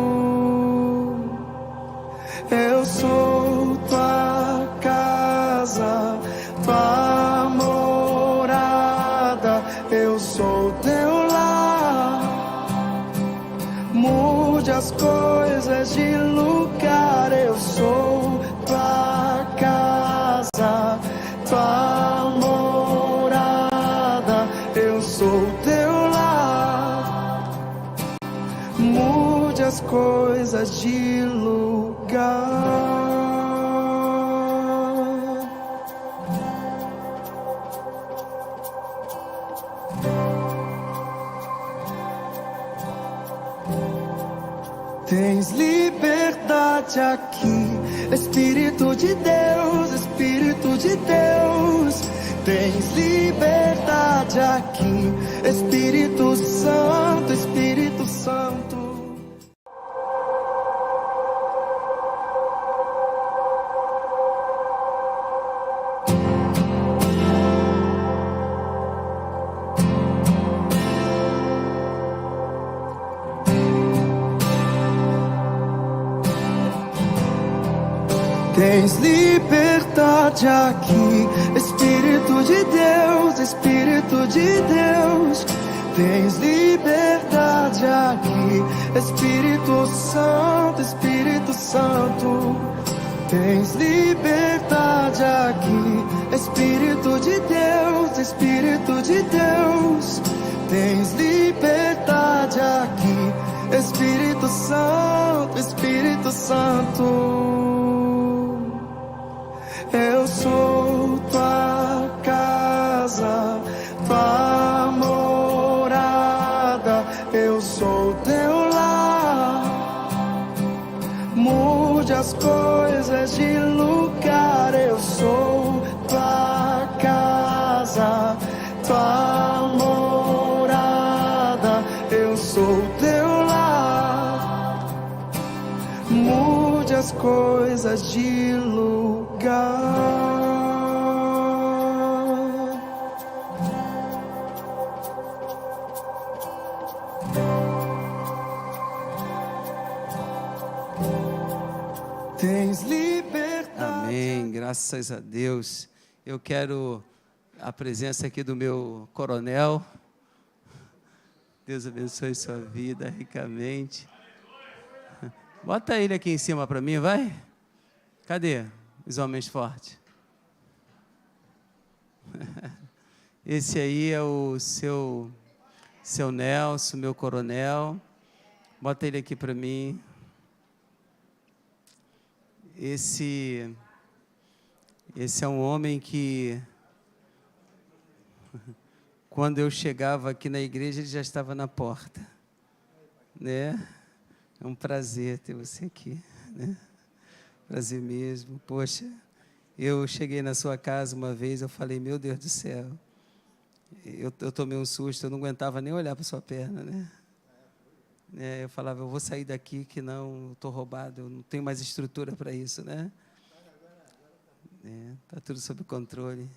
Eu sou tua casa, tua morada. Eu sou teu lar. Mude as coisas de lugar. Eu sou tua casa, tua morada. Eu sou teu lar. Mude as coisas de lugar. Tens liberdade aqui, Espírito de Deus, Espírito de Deus, tens liberdade aqui. Espírito Santo, Espírito Santo. Tens liberdade aqui, Espírito de Deus, Espírito de Deus. Tens liberdade aqui, Espírito Santo, Espírito Santo. Tens liberdade aqui, Espírito de Deus, Espírito de Deus. Tens liberdade aqui, Espírito Santo, Espírito Santo. Eu sou tua casa, tua morada. Eu sou teu lar. Mude as coisas de lugar. Eu sou tua casa, tua morada. Eu sou teu lar. Mude as coisas de lugar. Tens liberdade. Amém, graças a Deus. Eu quero a presença aqui do meu coronel. Deus abençoe sua vida ricamente. Bota ele aqui em cima para mim, vai. Cadê os homens fortes? Esse aí é o seu Nelson, meu coronel. Bota ele aqui para mim. Esse é um homem que, quando eu chegava aqui na igreja, ele já estava na porta, né? É um prazer ter você aqui, né? Prazer mesmo. Poxa, eu cheguei na sua casa uma vez, eu falei, meu Deus do céu, eu tomei um susto, eu não aguentava nem olhar para sua perna, né? Eu falava, eu vou sair daqui que não, estou roubado, eu não tenho mais estrutura para isso, né? Está tudo sob controle.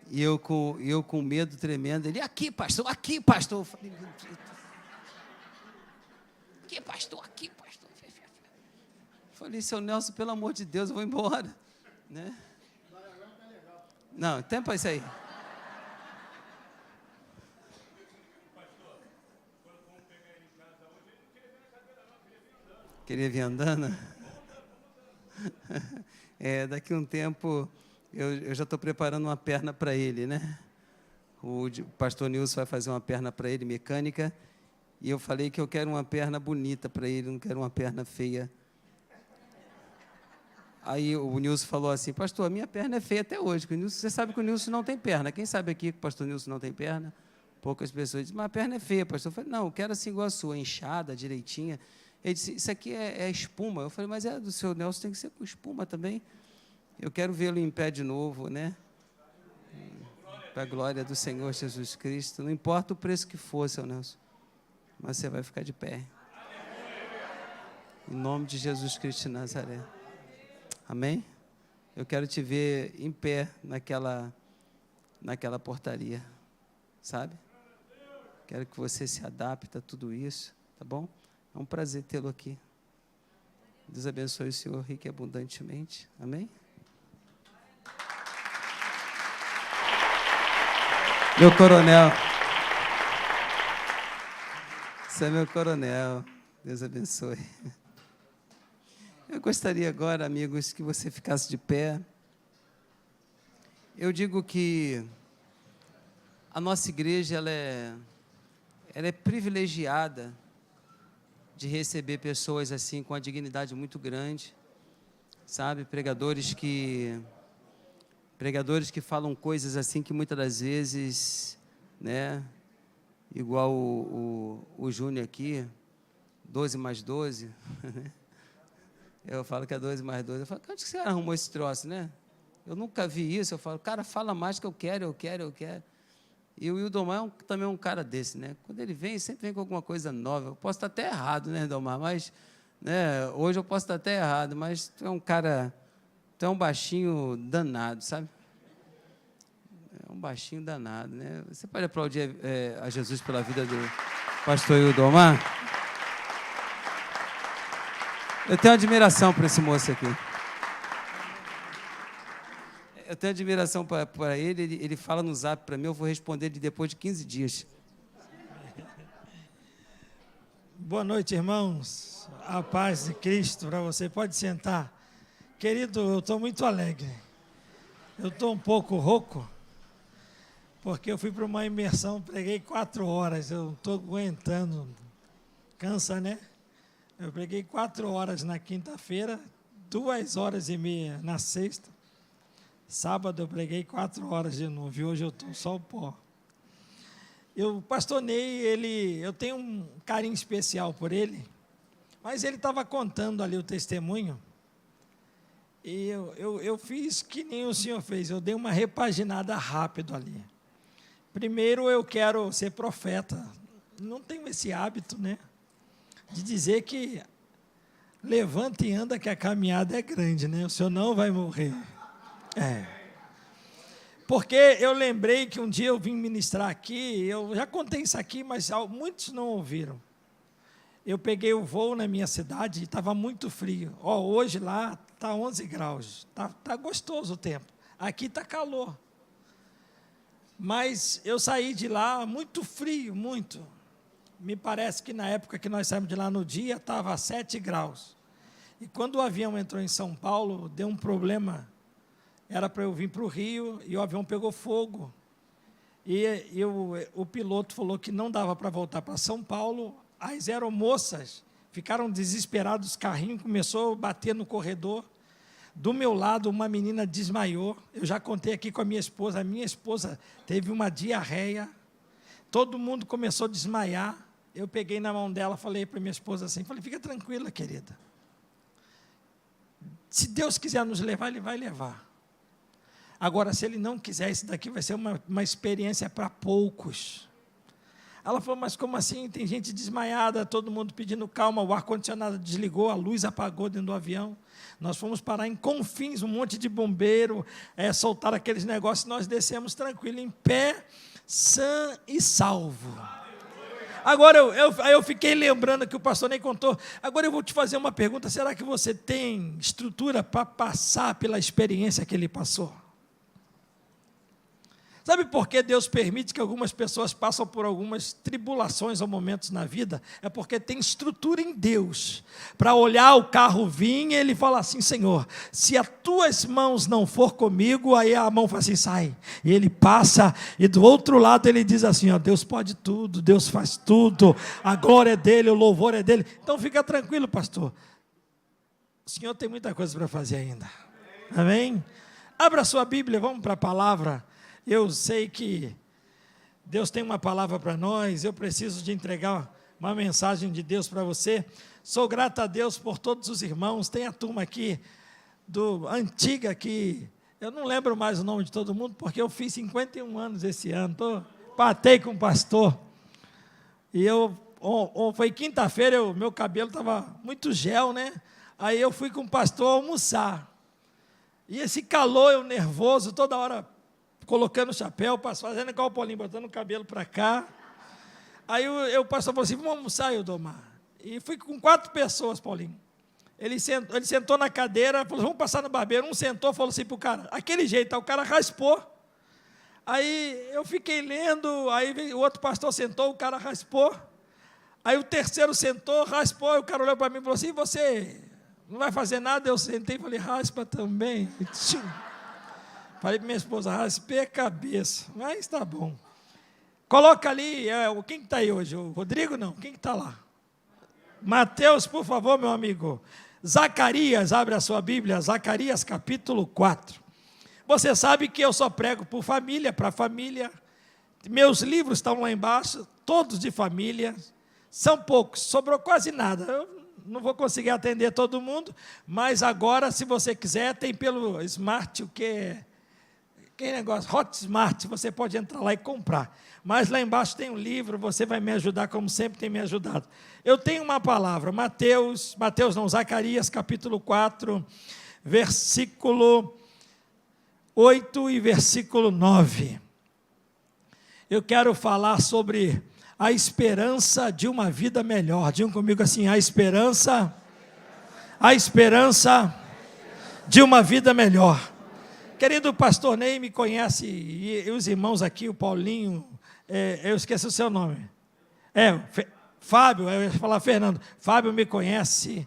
E eu com medo tremendo, ele, aqui, pastor, aqui, pastor. Eu falei, meu Deus. Aqui, pastor, aqui, pastor. Eu falei, seu Nelson, pelo amor de Deus, eu vou embora, né? Não, tempo isso aí. Queria vir andando? Daqui a um tempo, eu já estou preparando uma perna para ele, né? O pastor Nilson vai fazer uma perna para ele, mecânica, e eu falei que eu quero uma perna bonita para ele, não quero uma perna feia. Aí o Nilson falou assim, pastor, a minha perna é feia até hoje, você sabe que o Nilson não tem perna. Quem sabe aqui que o pastor Nilson não tem perna? Poucas pessoas dizem, mas a perna é feia, pastor. Eu falei, não, eu quero assim igual a sua, inchada, direitinha. Ele disse, isso aqui é espuma. Eu falei, mas do seu Nelson tem que ser com espuma também. Eu quero vê-lo em pé de novo, né? Para a glória do Senhor Jesus Cristo. Não importa o preço que for, seu Nelson, mas você vai ficar de pé. Em nome de Jesus Cristo de Nazaré. Amém? Eu quero te ver em pé naquela portaria, sabe? Quero que você se adapte a tudo isso, tá bom? É um prazer tê-lo aqui. Deus abençoe o Senhor rico e abundantemente. Amém? Meu coronel. Você é meu coronel. Deus abençoe. Eu gostaria agora, amigos, que você ficasse de pé. Eu digo que a nossa igreja ela é privilegiada de receber pessoas assim com a dignidade muito grande, sabe? Pregadores que falam coisas assim que muitas das vezes, né? Igual o Júnior aqui, 12 mais 12, Eu falo que é 2 mais 2. Eu falo, onde que você arrumou esse troço, né? Eu nunca vi isso. Eu falo, cara, fala mais que eu quero. E o Ildomar também é um cara desse, né? Quando ele vem, sempre vem com alguma coisa nova. Eu posso estar até errado, né, Ildomar? Mas, né, hoje eu posso estar até errado, mas tu é um cara, tu é um baixinho danado, sabe? É um baixinho danado, né? Você pode aplaudir a Jesus pela vida do pastor Ildomar? Eu tenho admiração por esse moço aqui. Eu tenho admiração para ele fala no zap para mim, eu vou responder ele depois de 15 dias. Boa noite, irmãos. A paz de Cristo para você. Pode sentar. Querido, eu estou muito alegre. Eu estou um pouco rouco, porque eu fui para uma imersão, preguei 4 horas, eu não estou aguentando. Cansa, né? Eu preguei 4 horas na quinta-feira, 2 horas e meia na sexta. Sábado eu preguei 4 horas de novo, e hoje eu estou só o pó. O pastor Ney, eu tenho um carinho especial por ele, mas ele estava contando ali o testemunho, e eu fiz que nem o senhor fez, eu dei uma repaginada rápido ali. Primeiro eu quero ser profeta, não tenho esse hábito, né, de dizer que levanta e anda que a caminhada é grande, né, o senhor não vai morrer. Porque eu lembrei que um dia eu vim ministrar aqui, eu já contei isso aqui, mas muitos não ouviram. Eu peguei o voo na minha cidade e estava muito frio. Hoje lá está 11 graus, tá gostoso o tempo. Aqui está calor. Mas eu saí de lá muito frio, muito. Me parece que na época que nós saímos de lá no dia, estava 7 graus. E quando o avião entrou em São Paulo, deu um problema. Era para eu vir para o Rio e o avião pegou fogo. E o piloto falou que não dava para voltar para São Paulo. As aeromoças ficaram desesperadas, o carrinho começou a bater no corredor. Do meu lado, uma menina desmaiou. Eu já contei aqui com a minha esposa teve uma diarreia. Todo mundo começou a desmaiar. Eu peguei na mão dela, falei para minha esposa assim, fica tranquila, querida. Se Deus quiser nos levar, Ele vai levar. Agora, se Ele não quiser, isso daqui vai ser uma experiência para poucos. Ela falou, mas como assim? Tem gente desmaiada, todo mundo pedindo calma, o ar-condicionado desligou, a luz apagou dentro do avião. Nós fomos parar em Confins, um monte de bombeiro, soltaram aqueles negócios, nós descemos tranquilo, em pé, sã e salvo. Agora, eu fiquei lembrando que o pastor nem contou. Agora eu vou te fazer uma pergunta, será que você tem estrutura para passar pela experiência que ele passou? Sabe por que Deus permite que algumas pessoas passem por algumas tribulações ou momentos na vida? É porque tem estrutura em Deus. Para olhar o carro vir, Ele fala assim, Senhor, se as tuas mãos não for comigo, aí a mão fala assim, sai. E Ele passa, e do outro lado Ele diz assim, Deus pode tudo, Deus faz tudo, a glória é dEle, o louvor é dEle. Então fica tranquilo, pastor. O Senhor tem muita coisa para fazer ainda. Amém? Abra a sua Bíblia, vamos para a palavra. Eu sei que Deus tem uma palavra para nós, eu preciso de entregar uma mensagem de Deus para você. Sou grato a Deus por todos os irmãos, tem a turma aqui, antiga que, eu não lembro mais o nome de todo mundo, porque eu fiz 51 anos esse ano, patei com o pastor, e foi quinta-feira, meu cabelo estava muito gel, né? Aí eu fui com o pastor almoçar, e esse calor, eu nervoso, toda hora, colocando o chapéu, fazendo igual o Paulinho, botando o cabelo para cá. Aí o pastor falou assim, vamos almoçar, Ildomar. E fui com 4 pessoas, Paulinho. Ele sentou na cadeira, falou, vamos passar no barbeiro. Um sentou, falou assim para o cara, aquele jeito, o cara raspou. Aí eu fiquei lendo, aí o outro pastor sentou, o cara raspou. Aí o terceiro sentou, raspou, e o cara olhou para mim e falou assim, você não vai fazer nada? Eu sentei e falei, raspa também. Falei para minha esposa, raspei a cabeça, mas está bom. Coloca ali, quem está aí hoje? O Rodrigo não? Quem está lá? Mateus, por favor, meu amigo. Zacarias, abre a sua Bíblia, Zacarias capítulo 4. Você sabe que eu só prego por família, para família. Meus livros estão lá embaixo, todos de família. São poucos, sobrou quase nada. não vou conseguir atender todo mundo, mas agora, se você quiser, tem pelo Smart, o que negócio, Hotmart, você pode entrar lá e comprar. Mas lá embaixo tem um livro, você vai me ajudar, como sempre tem me ajudado. Eu tenho uma palavra, Zacarias, capítulo 4, versículo 8 e versículo 9. Eu quero falar sobre a esperança de uma vida melhor. Digam comigo assim, a esperança de uma vida melhor. Querido pastor Ney me conhece, e os irmãos aqui, o Paulinho, eu esqueci o seu nome. Fábio, eu ia falar Fernando. Fábio me conhece.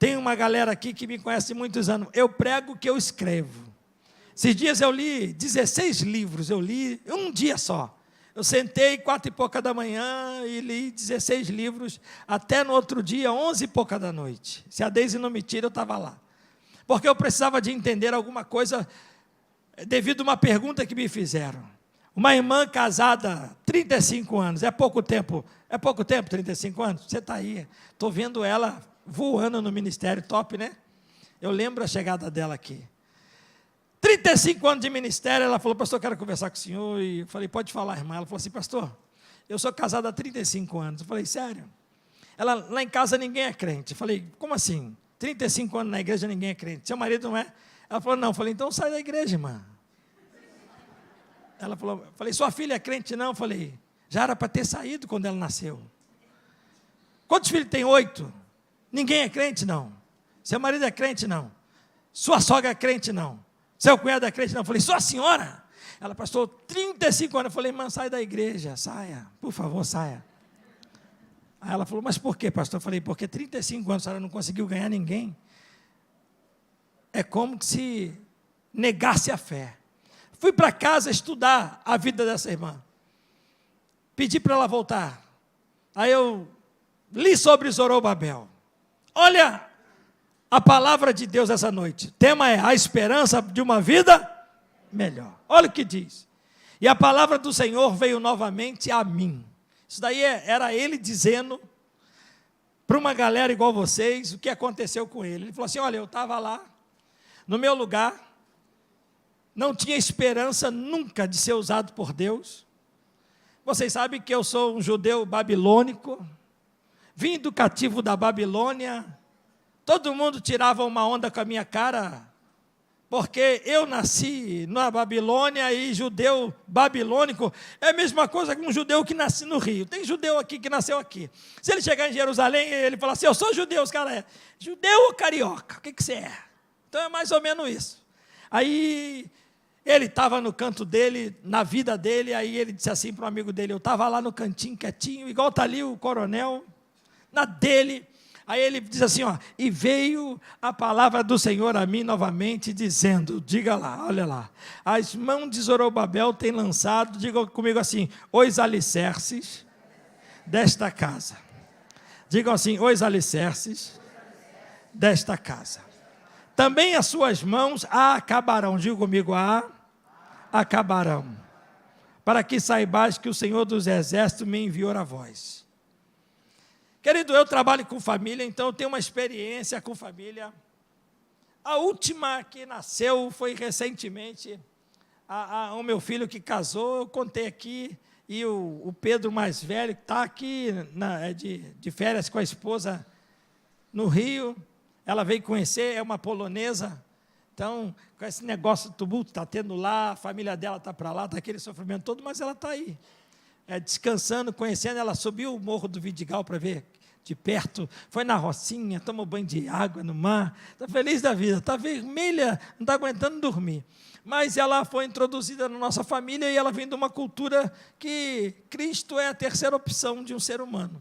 Tem uma galera aqui que me conhece há muitos anos. Eu prego o que eu escrevo. Esses dias eu li 16 livros, eu li um dia só. Eu sentei 4 e pouca da manhã e li 16 livros, até no outro dia, 11 e pouca da noite. Se a Deise não me tira, eu estava lá. Porque eu precisava de entender alguma coisa devido a uma pergunta que me fizeram. Uma irmã casada, 35 anos, é pouco tempo, 35 anos? Você está aí, estou vendo ela voando no ministério, top, né? Eu lembro a chegada dela aqui. 35 anos de ministério, ela falou, pastor, eu quero conversar com o senhor, e eu falei, pode falar, irmã. Ela falou assim, pastor, eu sou casada há 35 anos. Eu falei, sério? Ela, lá em casa ninguém é crente. Eu falei, como assim? 35 anos na igreja ninguém é crente, seu marido não é? Ela falou, não. Eu falei, então sai da igreja, irmã. Ela falou, eu falei, sua filha é crente? Não. Eu falei, já era para ter saído quando ela nasceu. Quantos filhos tem? 8. Ninguém é crente? Não. Seu marido é crente? Não. Sua sogra é crente? Não. Seu cunhado é crente? Não. Eu falei, sua senhora? Ela, pastor, 35 anos. Eu falei, irmã, sai da igreja, saia, por favor, saia. Aí ela falou, mas por quê, pastor? Eu falei, porque 35 anos a senhora não conseguiu ganhar ninguém. É como se negasse a fé. Fui para casa estudar a vida dessa irmã. Pedi para ela voltar. Aí eu li sobre Zorobabel. Olha a palavra de Deus essa noite. O tema é a esperança de uma vida melhor. Olha o que diz. E a palavra do Senhor veio novamente a mim. Isso daí era ele dizendo para uma galera igual vocês o que aconteceu com ele. Ele falou assim, olha, eu estava lá, no meu lugar, não tinha esperança nunca de ser usado por Deus. Vocês sabem que eu sou um judeu babilônico, vim do cativo da Babilônia, todo mundo tirava uma onda com a minha cara, porque eu nasci na Babilônia e judeu babilônico é a mesma coisa que um judeu que nasce no Rio. Tem judeu aqui que nasceu aqui. Se ele chegar em Jerusalém, ele fala assim, eu sou judeu, os caras judeu ou carioca? O que você é? Então é mais ou menos isso. Aí ele estava no canto dele, na vida dele, aí ele disse assim para um amigo dele, eu estava lá no cantinho quietinho, igual está ali o coronel, na dele. Aí ele diz assim, ó, e veio a palavra do Senhor a mim novamente, dizendo, diga lá, olha lá, as mãos de Zorobabel têm lançado, diga comigo assim, os alicerces desta casa. Digam assim, os alicerces desta casa. Também as suas mãos acabarão, diga comigo, acabarão, para que saibais que o Senhor dos Exércitos me enviou a vós. Querido, eu trabalho com família, então eu tenho uma experiência com família. A última que nasceu foi recentemente, o meu filho que casou, eu contei aqui, e o Pedro mais velho, que está aqui de férias com a esposa no Rio, ela veio conhecer, é uma polonesa, então, com esse negócio, tumulto está tendo lá, a família dela está para lá, está aquele sofrimento todo, mas ela está aí. Descansando, conhecendo, ela subiu o Morro do Vidigal para ver de perto, foi na Rocinha, tomou banho de água no mar, está feliz da vida, está vermelha, não está aguentando dormir. Mas ela foi introduzida na nossa família e ela vem de uma cultura que Cristo é a terceira opção de um ser humano.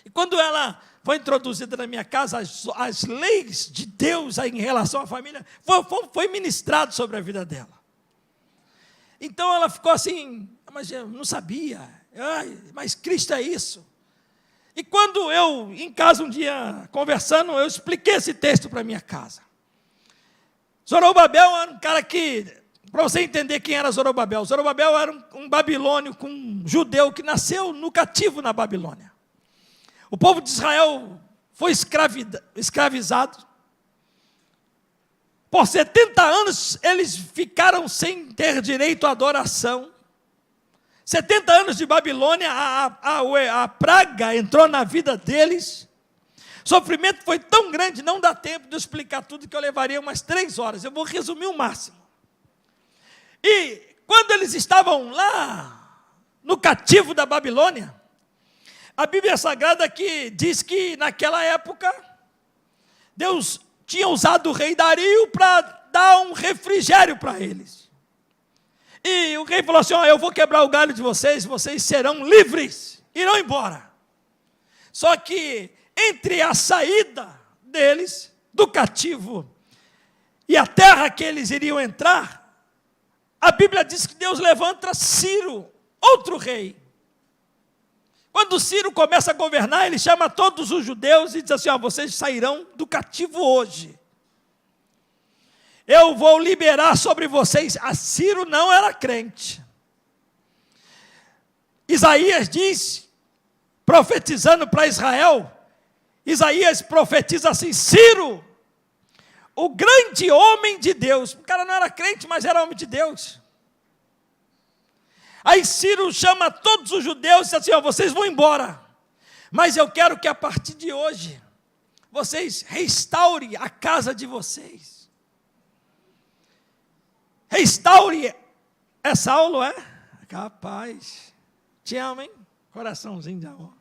E quando ela foi introduzida na minha casa, as leis de Deus em relação à família, foi ministrado sobre a vida dela. Então ela ficou assim, mas eu não sabia, mas Cristo é isso. E quando eu, em casa um dia, conversando, eu expliquei esse texto para minha casa. Zorobabel era um cara que, para você entender quem era Zorobabel era um babilônio, um judeu que nasceu no cativo na Babilônia. O povo de Israel foi escravizado. Por 70 anos eles ficaram sem ter direito à adoração. 70 anos de Babilônia, a praga entrou na vida deles. O sofrimento foi tão grande, não dá tempo de explicar tudo, que eu levaria umas 3 horas. Eu vou resumir o máximo. E quando eles estavam lá, no cativo da Babilônia, a Bíblia Sagrada aqui diz que naquela época, Deus tinha usado o rei Dario para dar um refrigério para eles. E o rei falou assim: eu vou quebrar o galho de vocês, vocês serão livres, irão embora. Só que entre a saída deles, do cativo, e a terra que eles iriam entrar, a Bíblia diz que Deus levanta Ciro, outro rei. Quando Ciro começa a governar, ele chama todos os judeus e diz assim: vocês sairão do cativo hoje. Eu vou liberar sobre vocês. A Ciro não era crente. Isaías diz, profetizando para Israel, Isaías profetiza assim: Ciro, o grande homem de Deus. O cara não era crente, mas era homem de Deus. Aí Ciro chama todos os judeus e diz assim: vocês vão embora, mas eu quero que a partir de hoje, vocês restaurem a casa de vocês. Restaure. É Saulo, é? Capaz. Te amo, hein? Coraçãozinho de amor.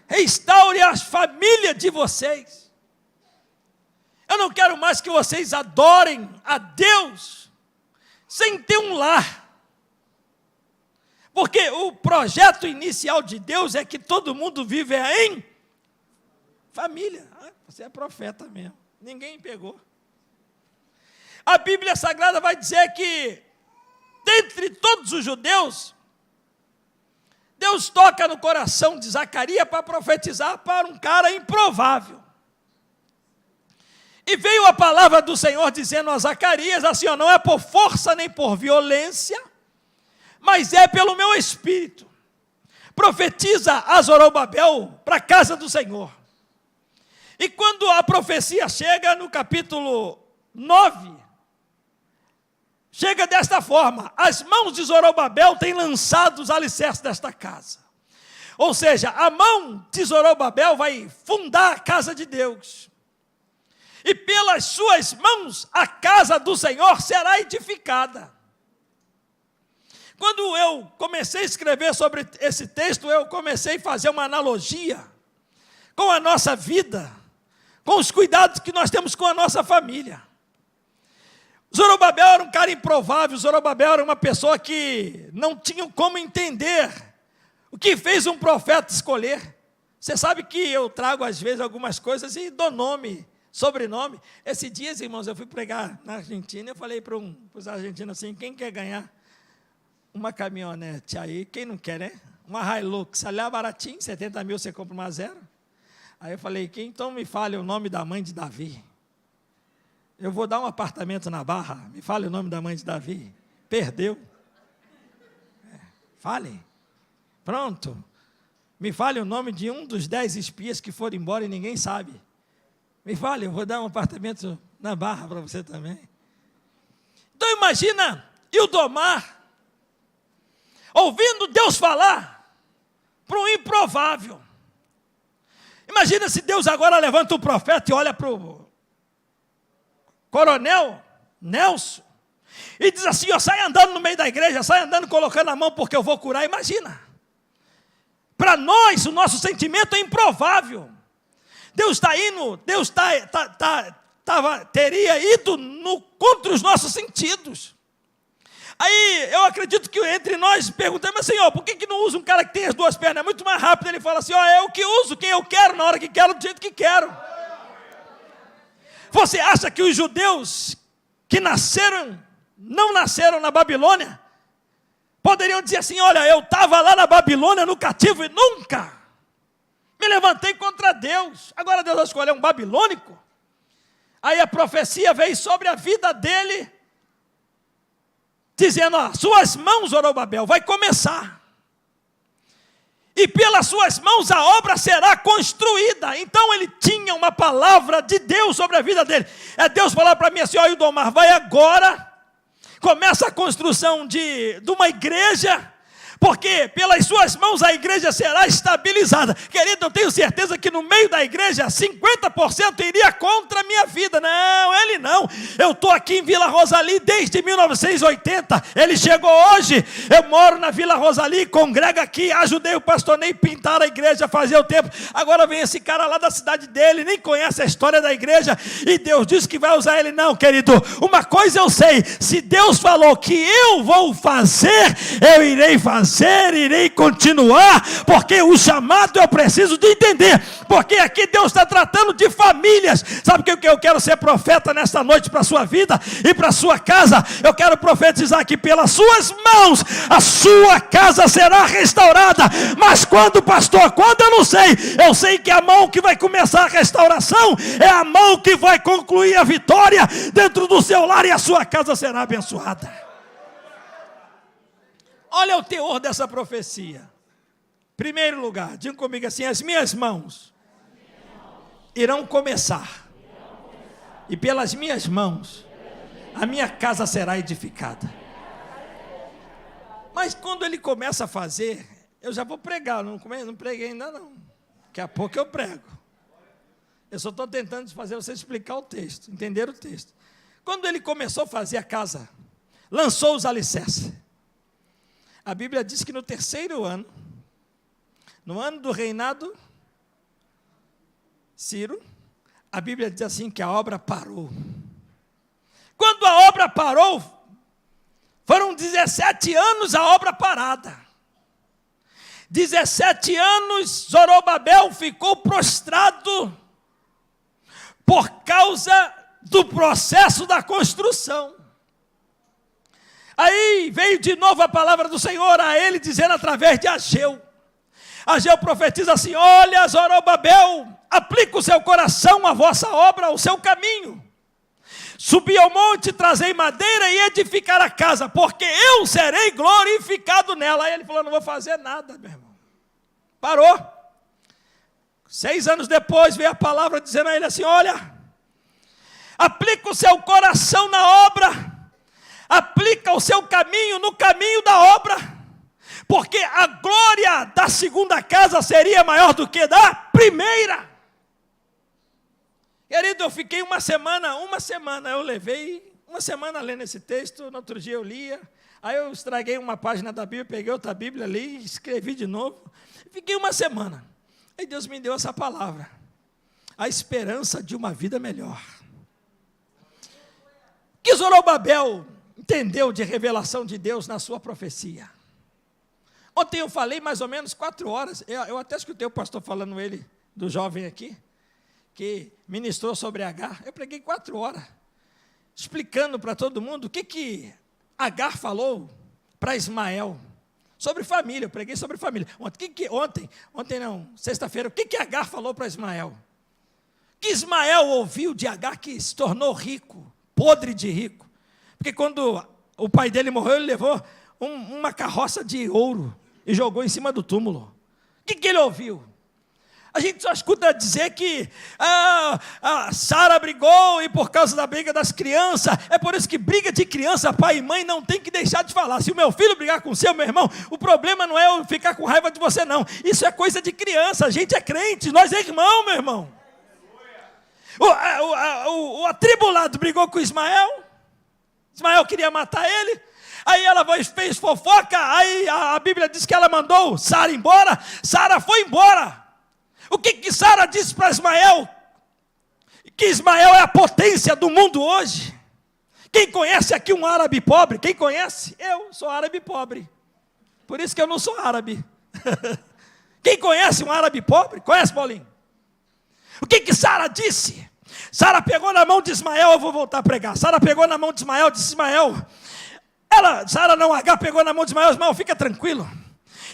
Restaure as famílias de vocês. Eu não quero mais que vocês adorem a Deus sem ter um lar. Porque o projeto inicial de Deus é que todo mundo vive em família. Você é profeta mesmo. Ninguém pegou. A Bíblia Sagrada vai dizer que, dentre todos os judeus, Deus toca no coração de Zacarias para profetizar para um cara improvável. E veio a palavra do Senhor dizendo a Zacarias assim: não é por força nem por violência, mas é pelo meu espírito. Profetiza a Zorobabel para a casa do Senhor. E quando a profecia chega no capítulo 9, chega desta forma: as mãos de Zorobabel têm lançado os alicerces desta casa. Ou seja, a mão de Zorobabel vai fundar a casa de Deus. E pelas suas mãos a casa do Senhor será edificada. Quando eu comecei a escrever sobre esse texto, eu comecei a fazer uma analogia com a nossa vida, com os cuidados que nós temos com a nossa família. Zorobabel era um cara improvável. Zorobabel era uma pessoa que não tinha como entender o que fez um profeta escolher. Você sabe que eu trago às vezes algumas coisas e dou nome, sobrenome. Esses dias, irmãos, eu fui pregar na Argentina, eu falei para os argentinos assim: quem quer ganhar uma caminhonete aí? Quem não quer, né? Uma Hilux, ali é baratinho, 70 mil você compra uma zero. Aí eu falei: quem então me fale o nome da mãe de Davi? Eu vou dar um apartamento na Barra, me fale o nome da mãe de Davi. Perdeu. Fale. Pronto. Me fale o nome de um dos 10 espias que foram embora e ninguém sabe. Me fale, eu vou dar um apartamento na Barra para você também. Então imagina Ildomar ouvindo Deus falar para um improvável. Imagina se Deus agora levanta um profeta e olha para o coronel Nelson e diz assim: sai andando no meio da igreja, sai andando colocando a mão porque eu vou curar. Imagina. Para nós, o nosso sentimento é improvável. Deus está indo, Deus teria ido contra os nossos sentidos. Aí eu acredito que entre nós perguntamos: mas Senhor, por que não usa um cara que tem as 2 pernas? É muito mais rápido. Ele fala assim: é eu que uso quem eu quero, na hora que quero, do jeito que quero. Você acha que os judeus que não nasceram na Babilônia, poderiam dizer assim: olha, eu estava lá na Babilônia no cativo e nunca me levantei contra Deus, agora Deus vai escolher um babilônico? Aí a profecia veio sobre a vida dele, dizendo: suas mãos, Zorobabel, vai começar. e pelas suas mãos a obra será construída. Então ele tinha uma palavra de Deus sobre a vida dele. Deus falou para mim assim: ó, Ildomar, vai agora, começa a construção de uma igreja, porque pelas suas mãos a igreja será estabilizada. Querido, eu tenho certeza que no meio da igreja 50% iria contra a minha vida. Não, ele não. Eu estou aqui em Vila Rosali desde 1980. Ele chegou hoje. Eu moro na Vila Rosali, congrego aqui, ajudei o pastor Ney a pintar a igreja, fazer o templo. Agora vem esse cara lá da cidade dele, nem conhece a história da igreja, e Deus disse que vai usar ele. Não, querido, uma coisa eu sei: se Deus falou que eu vou fazer, eu irei fazer, irei continuar, porque o chamado eu preciso de entender, porque aqui Deus está tratando de famílias. Sabe o que eu quero ser profeta nesta noite para a sua vida e para a sua casa? Eu quero profetizar que pelas suas mãos a sua casa será restaurada. Mas quando, pastor? Quando? Eu não sei. Eu sei que a mão que vai começar a restauração é a mão que vai concluir a vitória dentro do seu lar, e a sua casa será abençoada. Olha o teor dessa profecia. Primeiro lugar, diga comigo assim: as minhas mãos irão começar, e pelas minhas mãos a minha casa será edificada. Mas quando ele começa a fazer, eu já vou pregar, não preguei ainda não. Daqui a pouco eu prego. Eu só estou tentando fazer você explicar o texto, entender o texto. Quando ele começou a fazer a casa, lançou os alicerces. A Bíblia diz que no terceiro ano, no ano do reinado Ciro, a Bíblia diz assim que a obra parou. Quando a obra parou, foram 17 anos a obra parada. 17 anos Zorobabel ficou prostrado por causa do processo da construção. Aí veio de novo a palavra do Senhor a ele, dizendo através de Ageu. Ageu profetiza assim: olha, Zorobabel, aplica o seu coração à vossa obra, ao seu caminho. Subi ao monte, trazei madeira e edificar a casa, porque eu serei glorificado nela. Aí ele falou: não vou fazer nada, meu irmão. Parou. 6 anos depois veio a palavra dizendo a ele assim: olha, aplica o seu coração na obra, aplica o seu caminho no caminho da obra, porque a glória da segunda casa seria maior do que da primeira. Querido, eu fiquei uma semana, eu levei uma semana lendo esse texto. No outro dia eu lia, aí eu estraguei uma página da Bíblia, peguei outra Bíblia ali, escrevi de novo, fiquei uma semana. Aí Deus me deu essa palavra: a esperança de uma vida melhor. Que Zorobabel entendeu de revelação de Deus na sua profecia? Ontem eu falei mais ou menos 4 horas, eu até escutei o pastor falando, ele, do jovem aqui, que ministrou sobre Agar. Eu preguei 4 horas, explicando para todo mundo o que Agar falou para Ismael, sobre família. Eu preguei sobre família. Sexta-feira, o que Agar falou para Ismael? Que Ismael ouviu de Agar, que se tornou rico, podre de rico. Porque quando o pai dele morreu, ele levou uma carroça de ouro e jogou em cima do túmulo. O que ele ouviu? A gente só escuta dizer que Sara brigou, e por causa da briga das crianças, é por isso que briga de criança, pai e mãe não tem que deixar de falar. Se o meu filho brigar com o seu, meu irmão, o problema não é eu ficar com raiva de você, não. Isso é coisa de criança, a gente é crente, nós é irmão, meu irmão. O atribulado brigou com Ismael, Ismael queria matar ele, aí ela fez fofoca, aí a Bíblia diz que ela mandou Sara embora, Sara foi embora. O que Sara disse para Ismael? Que Ismael é a potência do mundo hoje. Quem conhece aqui um árabe pobre? Quem conhece? Eu sou árabe pobre, por isso que eu não sou árabe. Quem conhece um árabe pobre? Conhece, Paulinho? O que Sara disse? Sara pegou na mão de Ismael, eu vou voltar a pregar. Sara pegou na mão de Ismael, disse: Ismael, Sara não, Agar pegou na mão de Ismael, Ismael, fica tranquilo.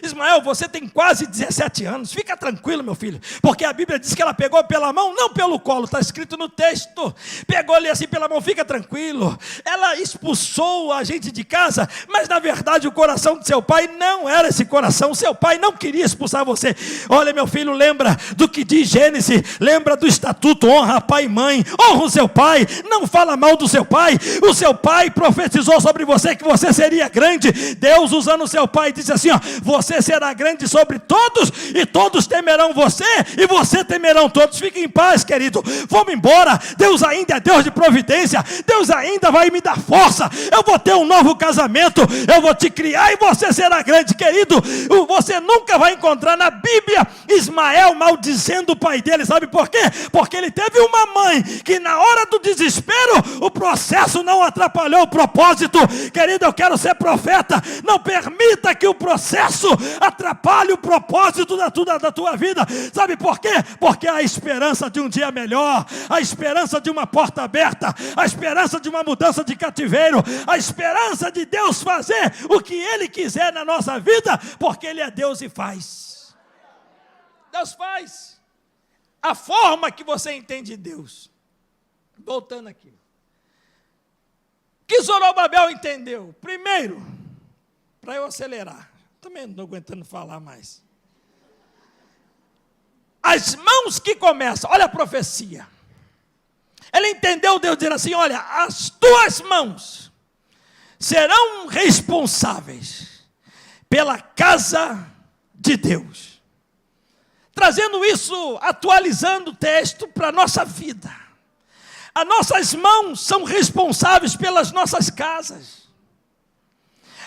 Ismael, você tem quase 17 anos, fica tranquilo, meu filho, porque a Bíblia diz que ela pegou pela mão, não pelo colo, está escrito no texto, pegou-lhe assim pela mão, fica tranquilo. Ela expulsou a gente de casa, mas na verdade o coração de seu pai não era esse coração, seu pai não queria expulsar você. Olha, meu filho, lembra do que diz Gênesis, lembra do estatuto, honra pai e mãe, honra o seu pai, não fala mal do seu pai. O seu pai profetizou sobre você que você seria grande. Deus, usando o seu pai, disse assim, ó, você será grande sobre todos, e todos temerão você, e você temerão todos. Fique em paz, querido, vamos embora. Deus ainda é Deus de providência, Deus ainda vai me dar força, eu vou ter um novo casamento, eu vou te criar e você será grande, querido. Você nunca vai encontrar na Bíblia Ismael maldizendo o pai dele, sabe por quê? Porque ele teve uma mãe que na hora do desespero, o processo não atrapalhou o propósito. Querido, eu quero ser profeta, não permita que o processo atrapalhe o propósito da tua vida. Sabe por quê? Porque a esperança de um dia melhor, a esperança de uma porta aberta, a esperança de uma mudança de cativeiro, a esperança de Deus fazer o que Ele quiser na nossa vida, porque Ele é Deus e faz. Deus faz. A forma que você entende Deus. Voltando aqui. O que Zorobabel entendeu? Primeiro, para eu acelerar, também não estou aguentando falar mais. As mãos que começam, olha a profecia. Ele entendeu Deus dizer assim, olha, as tuas mãos serão responsáveis pela casa de Deus. Trazendo isso, atualizando o texto para a nossa vida. As nossas mãos são responsáveis pelas nossas casas.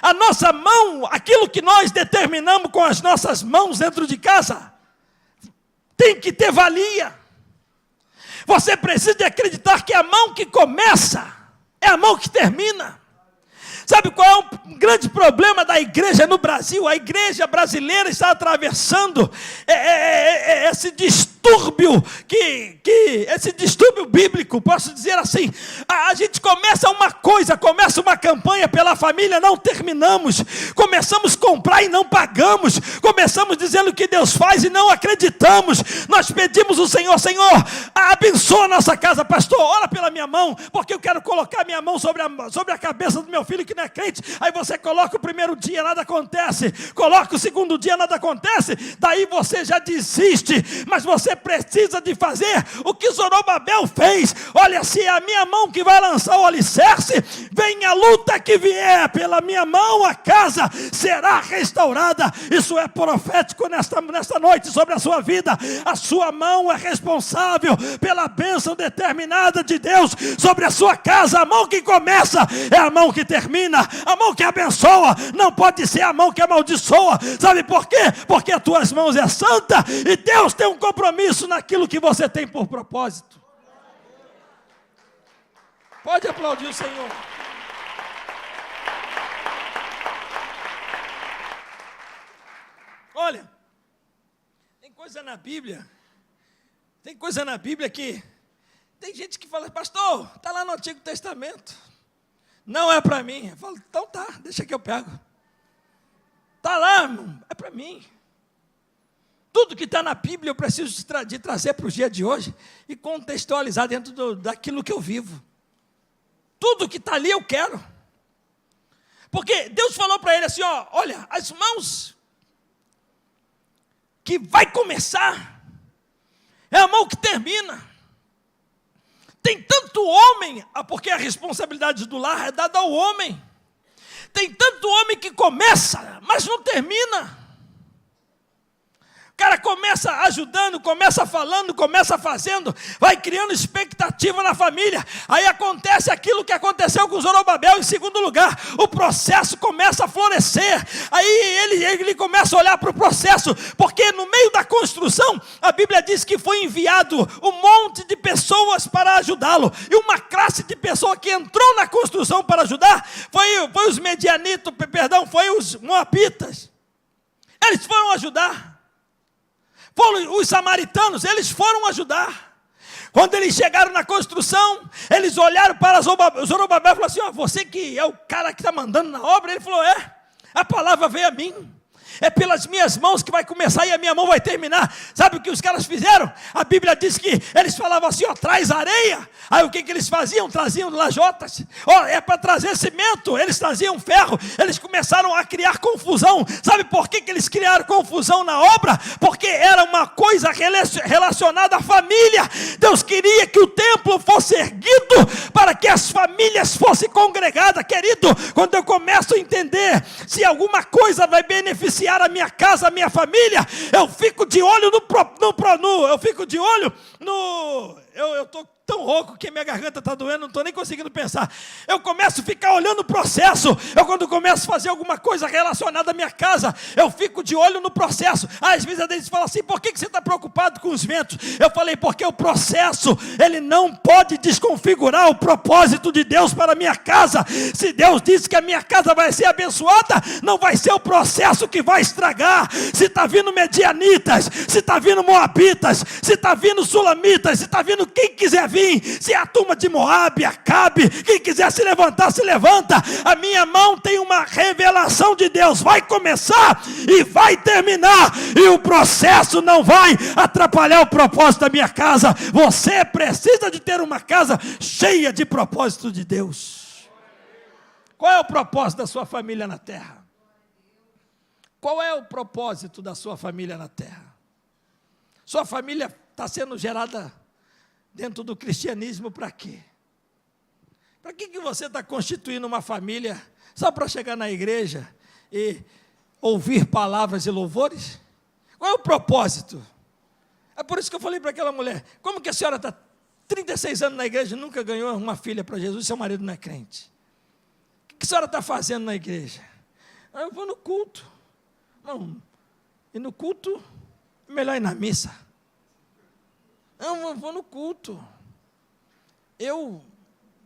A nossa mão, aquilo que nós determinamos com as nossas mãos dentro de casa, tem que ter valia. Você precisa de acreditar que a mão que começa é a mão que termina. Sabe qual é o grande problema da igreja no Brasil? A igreja brasileira está atravessando esse distúrbio, esse distúrbio bíblico, posso dizer assim. A gente começa uma coisa, começa uma campanha pela família, não terminamos. Começamos a comprar e não pagamos. Começamos dizendo que Deus faz e não acreditamos. Nós pedimos ao Senhor, Senhor, abençoa a nossa casa, pastor, ora pela minha mão, porque eu quero colocar minha mão sobre a cabeça do meu filho que não é crente. Aí você coloca o primeiro dia, nada acontece. Coloca o segundo dia, nada acontece. Daí você já desiste. Mas você precisa de fazer o que Zorobabel fez. Olha, se é a minha mão que vai lançar o alicerce, vem a luta que vier, pela minha mão a casa será restaurada. Isso é profético nesta noite sobre a sua vida. A sua mão é responsável pela bênção determinada de Deus sobre a sua casa. A mão que começa é a mão que termina. A mão que abençoa não pode ser a mão que amaldiçoa. Sabe por quê? Porque as tuas mãos é santa e Deus tem um compromisso naquilo que você tem por propósito. Pode aplaudir o Senhor. Olha, tem coisa na Bíblia que tem gente que fala, pastor, está lá no Antigo Testamento. Não é para mim. Eu falo, então tá, deixa que eu pego. Está lá, irmão, é para mim. Tudo que está na Bíblia eu preciso de trazer para o dia de hoje e contextualizar dentro daquilo que eu vivo. Tudo que está ali eu quero. Porque Deus falou para ele assim, ó, olha, as mãos que vai começar é a mão que termina. Tem tanto homem, porque a responsabilidade do lar é dada ao homem. Tem tanto homem que começa, mas não termina. O cara começa ajudando, começa falando, começa fazendo, vai criando expectativa na família. Aí acontece aquilo que aconteceu com Zorobabel em segundo lugar. O processo começa a florescer. Aí ele começa a olhar para o processo, porque no meio da construção, a Bíblia diz que foi enviado um monte de pessoas para ajudá-lo. E uma classe de pessoa que entrou na construção para ajudar, foi os medianitos, foi os moabitas. Eles foram ajudar. Foram os samaritanos, eles foram ajudar. Quando eles chegaram na construção, eles olharam para Zorobabel e falaram assim, ó, você que é o cara que está mandando na obra? Ele falou, a palavra veio a mim. é pelas minhas mãos que vai começar e a minha mão vai terminar. Sabe o que os caras fizeram? A Bíblia diz que eles falavam assim, ó, traz areia. Aí o que eles faziam? Traziam lajotas. Ó, é para trazer cimento. Eles traziam ferro. Eles começaram a criar confusão. Sabe por que eles criaram confusão na obra? Porque era uma coisa relacionada à família. Deus queria que o templo fosse erguido para que as famílias fossem congregadas. Querido, quando eu começo a entender se alguma coisa vai beneficiar a minha casa, a minha família, eu fico de olho eu estou tão rouco que minha garganta está doendo, não estou nem conseguindo pensar. Eu começo a ficar olhando o processo. Quando começo a fazer alguma coisa relacionada à minha casa, eu fico de olho no processo. Às vezes eles falam assim, por que você está preocupado com os ventos? Eu falei, porque o processo, ele não pode desconfigurar o propósito de Deus para a minha casa. Se Deus disse que a minha casa vai ser abençoada, não vai ser o processo que vai estragar. Se está vindo medianitas, se está vindo moabitas, se está vindo sulamitas, se está vindo quem quiser vir, se é a turma de Moabe, Acabe, quem quiser se levantar, se levanta. A minha mão tem uma revelação de Deus, vai começar e vai terminar, e o processo não vai atrapalhar o propósito da minha casa. Você precisa de ter uma casa cheia de propósito de Deus. Qual é o propósito da sua família na terra? Qual é o propósito da sua família na terra? Sua família está sendo gerada dentro do cristianismo para quê? Para que você está constituindo uma família só para chegar na igreja e ouvir palavras e louvores? Qual é o propósito? É por isso que eu falei para aquela mulher, como que a senhora está 36 anos na igreja e nunca ganhou uma filha para Jesus, seu marido não é crente? O que a senhora está fazendo na igreja? Eu vou no culto. Não, e no culto é melhor ir na missa. Eu vou no culto, eu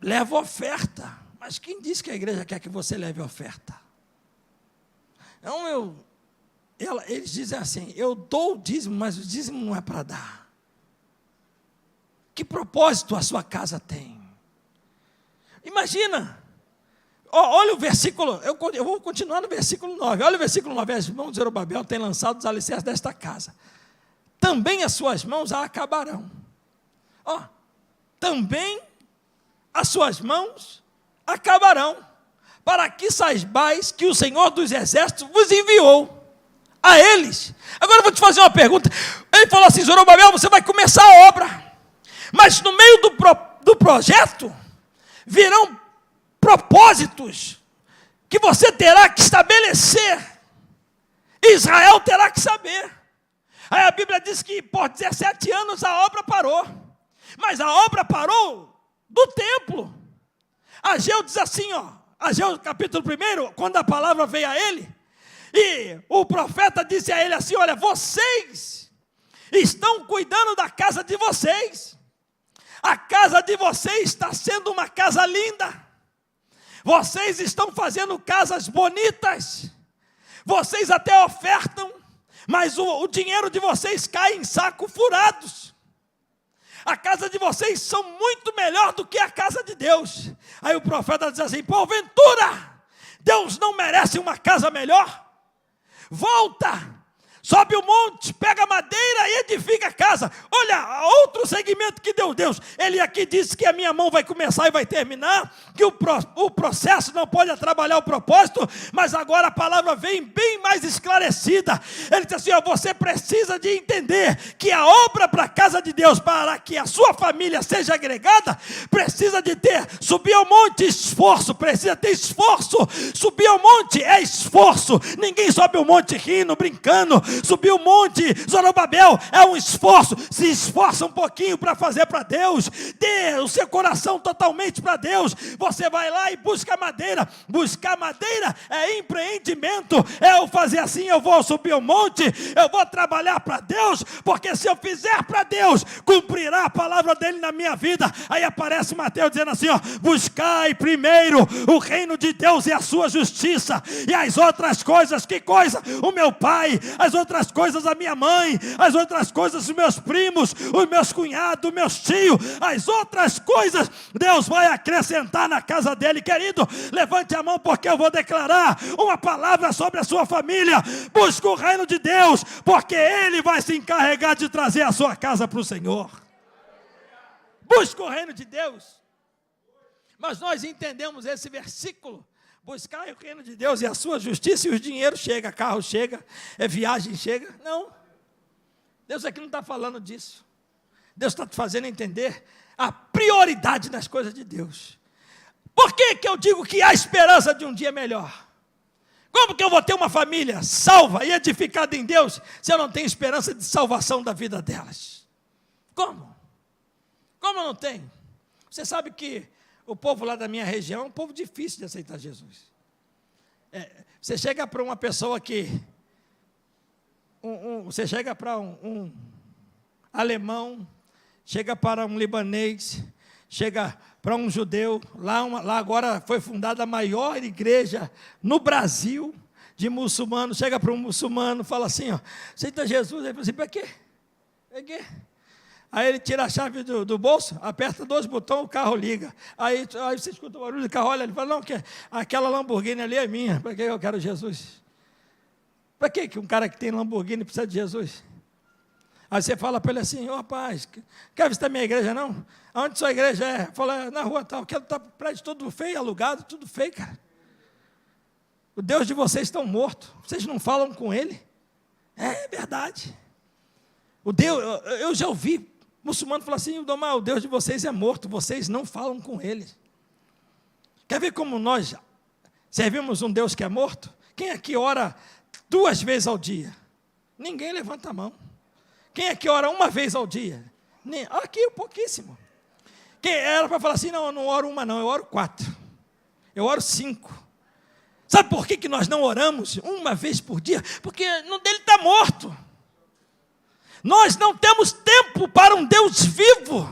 levo oferta, mas quem disse que a igreja quer que você leve oferta? Então eles dizem assim, eu dou o dízimo, mas o dízimo não é para dar. Que propósito a sua casa tem? Imagina, olha o versículo, eu vou continuar no versículo 9, olha o versículo 9, as mãos de Zorobabel têm lançado os alicerces desta casa. Também as suas mãos a acabarão. Também as suas mãos acabarão, para que saibais que o Senhor dos Exércitos vos enviou a eles. Agora eu vou te fazer uma pergunta. Ele falou assim, Zorobabel, você vai começar a obra, mas no meio do projeto virão propósitos que você terá que estabelecer. Israel terá que saber. Aí a Bíblia diz que por 17 anos a obra parou. Mas a obra parou do templo. Ageu diz assim, Ageu capítulo 1, quando a palavra veio a ele, e o profeta disse a ele assim, olha, vocês estão cuidando da casa de vocês. A casa de vocês está sendo uma casa linda. Vocês estão fazendo casas bonitas. Vocês até ofertam, mas o dinheiro de vocês cai em saco furados. A casa de vocês são muito melhor do que a casa de Deus. Aí o profeta diz assim, porventura, Deus não merece uma casa melhor? Volta, sobe o monte, pega madeira e edifica a casa. Olha, outro segmento que deu Deus. Ele aqui disse que a minha mão vai começar e vai terminar, que o processo não pode atrapalhar o propósito, mas agora a palavra vem bem mais esclarecida. Ele diz assim, você precisa de entender que a obra para a casa de Deus, para que a sua família seja agregada, precisa de ter, subir ao monte, esforço, precisa ter esforço. Subir ao monte é esforço. Ninguém sobe o monte rindo, brincando. Subir o monte, Zorobabel, é um esforço. Se esforça um pouquinho para fazer para Deus. Dê o seu coração totalmente para Deus. Você vai lá e busca madeira. Buscar madeira é empreendimento. É eu fazer assim, eu vou subir o monte, eu vou trabalhar para Deus, porque se eu fizer para Deus, cumprirá a palavra dele na minha vida. Aí aparece Mateus dizendo assim, buscai primeiro o reino de Deus e a sua justiça, e as outras coisas, que coisa? O meu Pai, as outras outras coisas a minha mãe, as outras coisas os meus primos, os meus cunhados, os meus tios, as outras coisas Deus vai acrescentar na casa dele. Querido, levante a mão porque eu vou declarar uma palavra sobre a sua família. Busque o reino de Deus, porque Ele vai se encarregar de trazer a sua casa para o Senhor. Busque o reino de Deus. Mas nós entendemos esse versículo: buscar o reino de Deus e a sua justiça, e o dinheiro chega, carro chega, viagem chega. Não, Deus aqui não está falando disso. Deus está te fazendo entender a prioridade das coisas de Deus. Por que eu digo que há esperança de um dia melhor? Como que eu vou ter uma família salva e edificada em Deus se eu não tenho esperança de salvação da vida delas? Como? Como eu não tenho? Você sabe que o povo lá da minha região é um povo difícil de aceitar Jesus. Você chega para uma pessoa que... você chega para um alemão, chega para um libanês, chega para um judeu, lá agora foi fundada a maior igreja no Brasil de muçulmanos. Chega para um muçulmano, fala assim, ó, aceita Jesus. Ele fala assim, para quê? Para quê? Aí ele tira a chave do bolso, aperta 2 botões, o carro liga. Aí você escuta o barulho do carro, olha, ele fala, não, aquela Lamborghini ali é minha, para que eu quero Jesus? Para que um cara que tem Lamborghini precisa de Jesus? Aí você fala para ele assim, ó, rapaz, quer visitar minha igreja não? Onde sua igreja é? Fala, na rua tal, quero estar prédio todo feio, alugado, tudo feio, cara. O Deus de vocês estão morto, vocês não falam com ele? É verdade. O Deus, eu já ouvi muçulmano falar assim, o Deus de vocês é morto, vocês não falam com ele. Quer ver como nós servimos um Deus que é morto? Quem aqui ora 2 vezes ao dia? Ninguém levanta a mão. Quem aqui ora 1 vez ao dia? Aqui, pouquíssimo. Quem era para falar assim, não, eu não oro 1 não, eu oro 4. Eu oro 5. Sabe por que nós não oramos 1 vez por dia? Porque no dele está morto. Nós não temos tempo para um Deus vivo,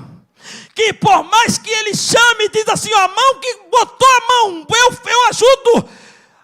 que por mais que Ele chame, diz assim, ó, a mão que botou a mão, eu ajudo,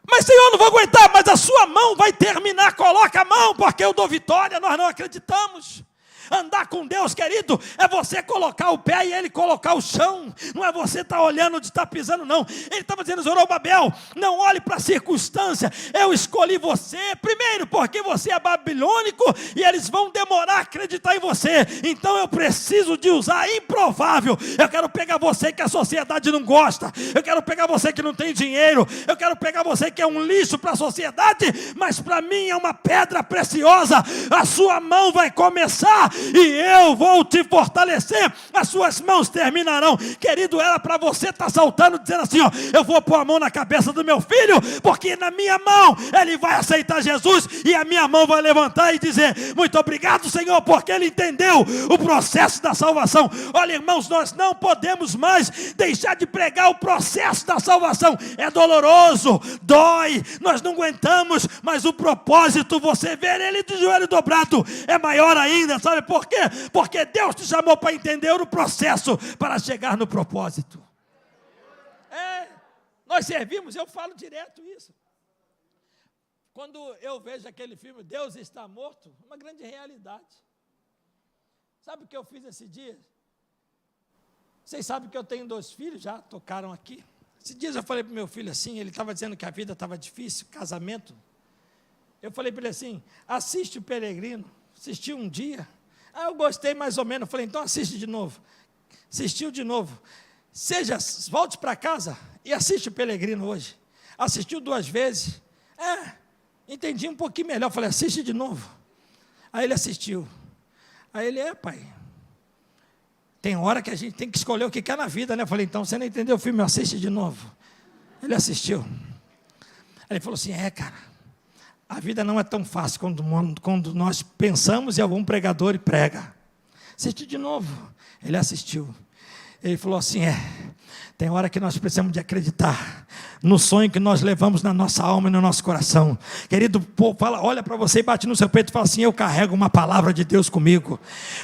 mas Senhor, não vou aguentar, mas a sua mão vai terminar, coloca a mão, porque eu dou vitória. Nós não acreditamos. Andar com Deus, querido, é você colocar o pé e Ele colocar o chão. Não é você estar olhando onde está pisando, não. Ele estava dizendo, Zorobabel, não olhe para a circunstância. Eu escolhi você, primeiro, porque você é babilônico e eles vão demorar a acreditar em você. Então eu preciso de usar improvável. Eu quero pegar você que a sociedade não gosta. Eu quero pegar você que não tem dinheiro. Eu quero pegar você que é um lixo para a sociedade, mas para mim é uma pedra preciosa. A sua mão vai começar e eu vou te fortalecer, as suas mãos terminarão. Querido, era para você estar saltando, dizendo assim, ó, eu vou pôr a mão na cabeça do meu filho, porque na minha mão ele vai aceitar Jesus, e a minha mão vai levantar e dizer, muito obrigado, Senhor, porque ele entendeu o processo da salvação. Olha, irmãos, nós não podemos mais deixar de pregar o processo da salvação. É doloroso, dói, nós não aguentamos, mas o propósito, você ver ele de joelho dobrado, é maior ainda. Sabe por quê? Porque Deus te chamou para entender o processo, para chegar no propósito. Nós servimos, eu falo direto isso. Quando eu vejo aquele filme, Deus está morto, é uma grande realidade. Sabe o que eu fiz esse dia? Vocês sabem que eu tenho 2 filhos, já tocaram aqui. Esses dias eu falei para o meu filho assim, ele estava dizendo que a vida estava difícil, casamento. Eu falei para ele assim, assiste o Peregrino. Assisti um dia. Eu gostei mais ou menos. Eu falei, então assiste de novo. Assistiu de novo. Volte para casa e assiste o Peregrino hoje. Assistiu 2 vezes. Entendi um pouquinho melhor. Eu falei, assiste de novo. Aí ele assistiu. Aí ele, pai, tem hora que a gente tem que escolher o que quer na vida, né? Eu falei, então você não entendeu o filme, assiste de novo. Ele assistiu. Aí ele falou assim, cara, a vida não é tão fácil quando nós pensamos e algum pregador e prega. Assiste de novo. Ele assistiu. Ele falou assim, Tem hora que nós precisamos de acreditar no sonho que nós levamos na nossa alma e no nosso coração. Querido, olha para você e bate no seu peito e fala assim: eu carrego uma palavra de Deus comigo.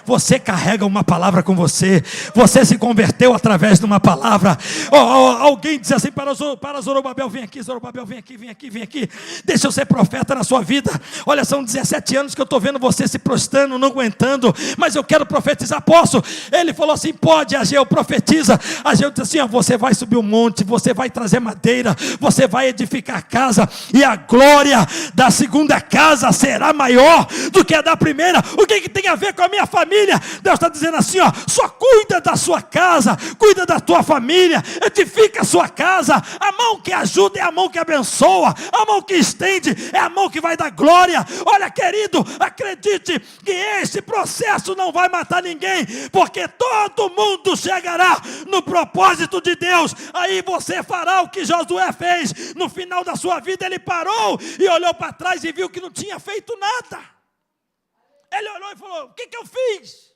Você carrega uma palavra com você. Você se converteu através de uma palavra. Alguém diz assim para Zorobabel: vem aqui, Zorobabel, vem aqui, vem aqui, vem aqui. Deixa eu ser profeta na sua vida. Olha, são 17 anos que eu estou vendo você se prostrando, não aguentando, mas eu quero profetizar, posso? Ele falou assim: pode, Ageu, profetiza. Ageu disse assim: você vai subir um monte, você vai trazer madeira, você vai edificar casa, e a glória da segunda casa será maior do que a da primeira. O que tem a ver com a minha família? Deus está dizendo assim: só cuida da sua casa, cuida da tua família, edifica a sua casa. A mão que ajuda é a mão que abençoa, a mão que estende é a mão que vai dar glória. Olha, querido, acredite que esse processo não vai matar ninguém, porque todo mundo chegará no propósito de Deus. Aí você fará o que Josué fez. No final da sua vida ele parou e olhou para trás e viu que não tinha feito nada. Ele olhou e falou: o que eu fiz?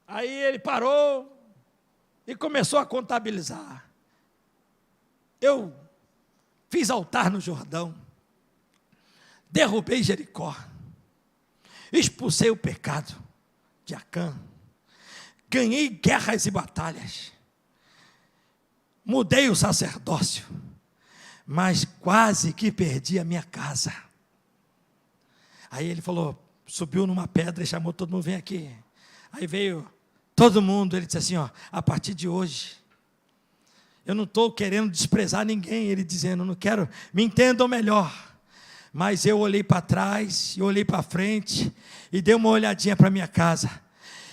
Aí ele parou e começou a contabilizar. Eu fiz altar no Jordão, derrubei Jericó, expulsei o pecado de Acã, ganhei guerras e batalhas, mudei o sacerdócio, mas quase que perdi a minha casa. Aí ele falou, subiu numa pedra e chamou todo mundo: vem aqui. Aí veio todo mundo, ele disse assim: a partir de hoje, eu não estou querendo desprezar ninguém, ele dizendo, não quero, me entendam melhor, mas eu olhei para trás, e olhei para frente, e dei uma olhadinha para minha casa.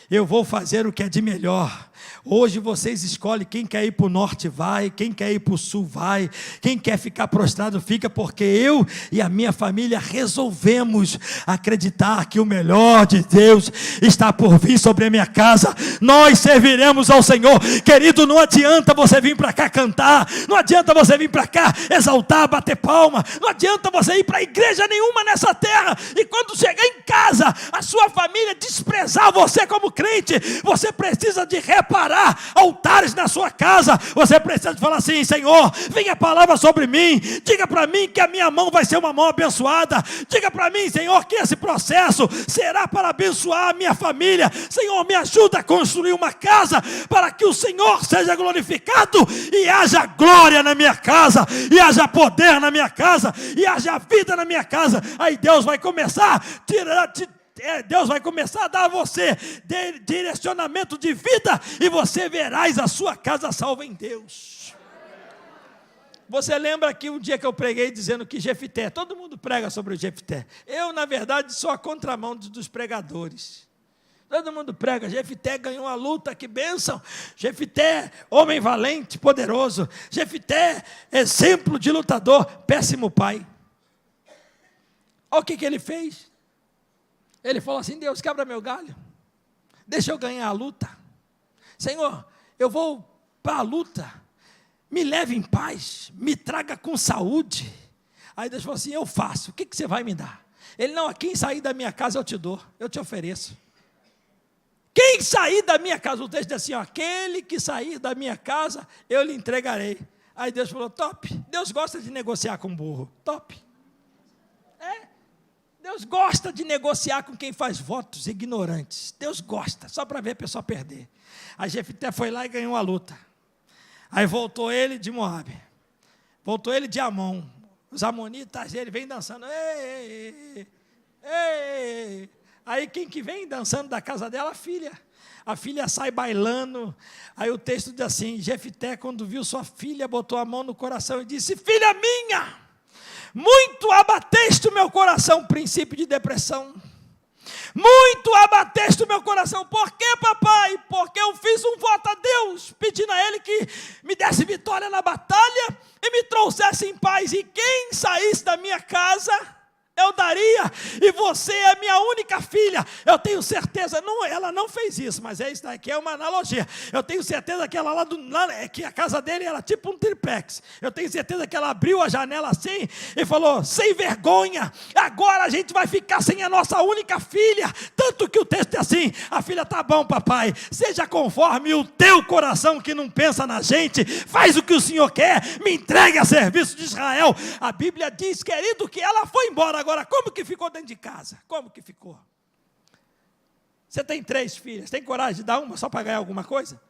Eu vou fazer o que é de melhor. Hoje vocês escolhem quem quer ir para o norte vai, quem quer ir para o sul vai, quem quer ficar prostrado fica, porque eu e a minha família resolvemos acreditar que o melhor de Deus está por vir sobre a minha casa. Nós serviremos ao Senhor. Querido, não adianta você vir para cá cantar, não adianta você vir para cá exaltar, bater palma, não adianta você ir para igreja nenhuma nessa terra, e quando chegar em casa, a sua família desprezar você como crente. Você precisa de reparar altares na sua casa. Você precisa falar assim: Senhor, venha a palavra sobre mim, diga para mim que a minha mão vai ser uma mão abençoada, diga para mim, Senhor, que esse processo será para abençoar a minha família. Senhor, me ajuda a construir uma casa para que o Senhor seja glorificado e haja glória na minha casa, e haja poder na minha casa, e haja vida na minha casa. Aí Deus vai começar a dar a você direcionamento de vida, e você verás a sua casa salva em Deus. Você lembra que um dia que eu preguei dizendo que Jefté, todo mundo prega sobre o Jefté. Eu, na verdade, sou a contramão dos pregadores. Todo mundo prega, Jefté ganhou a luta, que bênção. Jefté, homem valente, poderoso. Jefté, exemplo de lutador, péssimo pai. Olha o que ele fez. Ele falou assim: Deus, quebra meu galho, deixa eu ganhar a luta. Senhor, eu vou para a luta, me leve em paz, me traga com saúde. Aí Deus falou assim: eu faço, o que você vai me dar? Ele: não, quem sair da minha casa eu te dou, eu te ofereço. Quem sair da minha casa, o texto diz assim: aquele que sair da minha casa, eu lhe entregarei. Aí Deus falou: top. Deus gosta de negociar com burro, top. Deus gosta de negociar com quem faz votos ignorantes. Deus gosta, só para ver a pessoa perder. A Jefté foi lá e ganhou a luta. Aí voltou ele de Moabe, voltou ele de Amon. Os amonitas, ele vem dançando. Ei, ei, ei. Aí quem que vem dançando da casa dela? A filha. A filha sai bailando. Aí o texto diz assim: Jefté, quando viu sua filha, botou a mão no coração e disse: filha minha, muito abateste o meu coração. Princípio de depressão. Muito abateste o meu coração. Por quê, papai? Porque eu fiz um voto a Deus, pedindo a Ele que me desse vitória na batalha e me trouxesse em paz. E quem saísse da minha casa, eu daria dia, e você é minha única filha. Eu tenho certeza, não, ela não fez isso, mas isso daqui é uma analogia. Eu tenho certeza que ela que a casa dele era tipo um triplex. Eu tenho certeza que ela abriu a janela assim e falou: sem vergonha, agora a gente vai ficar sem a nossa única filha. Tanto que o texto é assim: a filha, tá bom, papai, seja conforme o teu coração que não pensa na gente, faz o que o Senhor quer, me entregue a serviço de Israel. A Bíblia diz, querido, que ela foi embora. Agora, como que ficou dentro de casa? Como que ficou? Você tem 3 filhas, tem coragem de dar uma só para ganhar alguma coisa?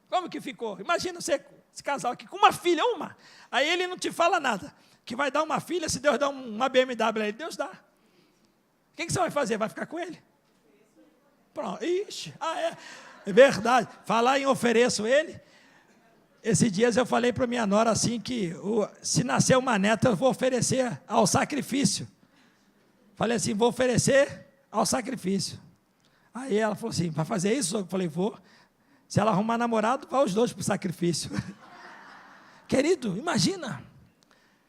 Como que ficou? Imagina você, esse casal aqui, com uma filha, uma. Aí ele não te fala nada, que vai dar uma filha, se Deus dá uma BMW a ele, Deus dá. O que você vai fazer? Vai ficar com ele? Pronto, ixi, é verdade. Falar em ofereço ele. Esses dias eu falei para minha nora assim que se nascer uma neta eu vou oferecer ao sacrifício. Falei assim, vou oferecer ao sacrifício. Aí ela falou assim, vai fazer isso? Eu falei, vou. Se ela arrumar namorado, vai os 2 para o sacrifício. Querido, imagina.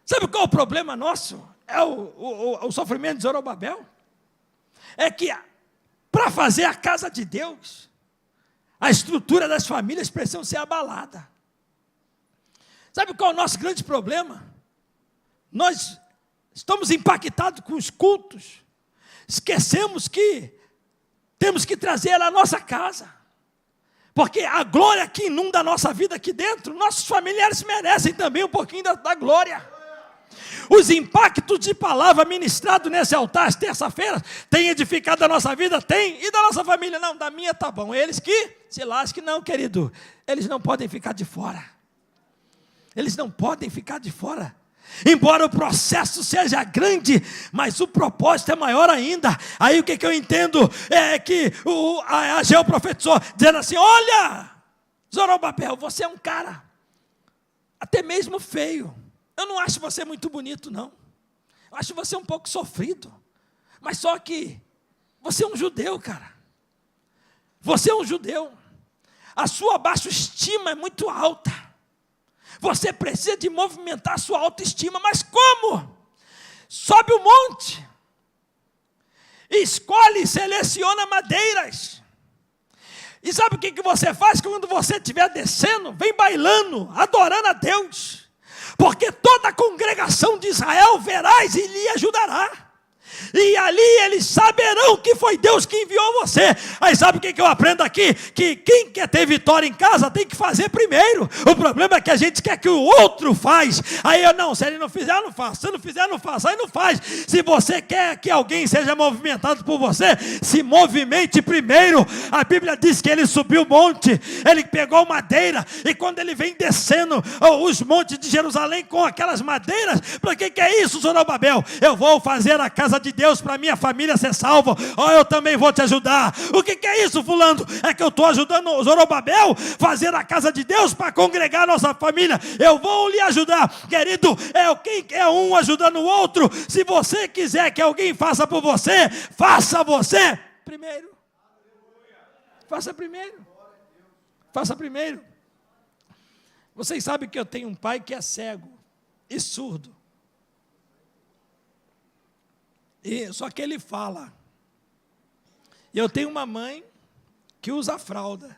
Sabe qual é o problema nosso? É o sofrimento de Zorobabel. É que para fazer a casa de Deus, a estrutura das famílias precisa ser abalada. Sabe qual é o nosso grande problema? Nós estamos impactados com os cultos, esquecemos que temos que trazer ela à nossa casa, porque a glória que inunda a nossa vida aqui dentro, nossos familiares merecem também um pouquinho da glória. Os impactos de palavra ministrado nesse altar, terça-feira, tem edificado a nossa vida? Tem. E da nossa família? Não, da minha tá bom. Eles que se lasquem, não, querido. Eles não podem ficar de fora. Eles não podem ficar de fora. Embora o processo seja grande, mas o propósito é maior ainda. Aí o que eu entendo é que a Ageu profetizou, dizendo assim: olha, Zorobabel, você é um cara até mesmo feio. Eu não acho você muito bonito, não. Eu acho você um pouco sofrido. Mas só que você é um judeu, cara. Você é um judeu. A sua baixa estima é muito alta. Você precisa de movimentar a sua autoestima. Mas como? Sobe o monte. Escolhe e seleciona madeiras. E sabe o que você faz quando você estiver descendo? Vem bailando, adorando a Deus. Porque toda a congregação de Israel verás e lhe ajudará. E ali eles saberão que foi Deus que enviou você. Aí sabe o que eu aprendo aqui? Que quem quer ter vitória em casa tem que fazer primeiro. O problema é que a gente quer que o outro faz. Aí eu não, se ele não fizer, eu não faço. Se não fizer, eu não faço. Aí não faz. Se você quer que alguém seja movimentado por você, se movimente primeiro. A Bíblia diz que ele subiu o monte, ele pegou madeira, e quando ele vem descendo os montes de Jerusalém com aquelas madeiras, para que é isso, Zorobabel? Eu vou fazer a casa de Deus para minha família ser salva. Eu também vou te ajudar. O que é isso, fulano? É que eu estou ajudando o Zorobabel fazer a casa de Deus para congregar a nossa família. Eu vou lhe ajudar, querido. Quem é um ajudando o outro. Se você quiser que alguém faça por você, faça você primeiro. Faça primeiro. Faça primeiro. Vocês sabem que eu tenho um pai que é cego e surdo. Só que ele fala. E eu tenho uma mãe que usa fralda.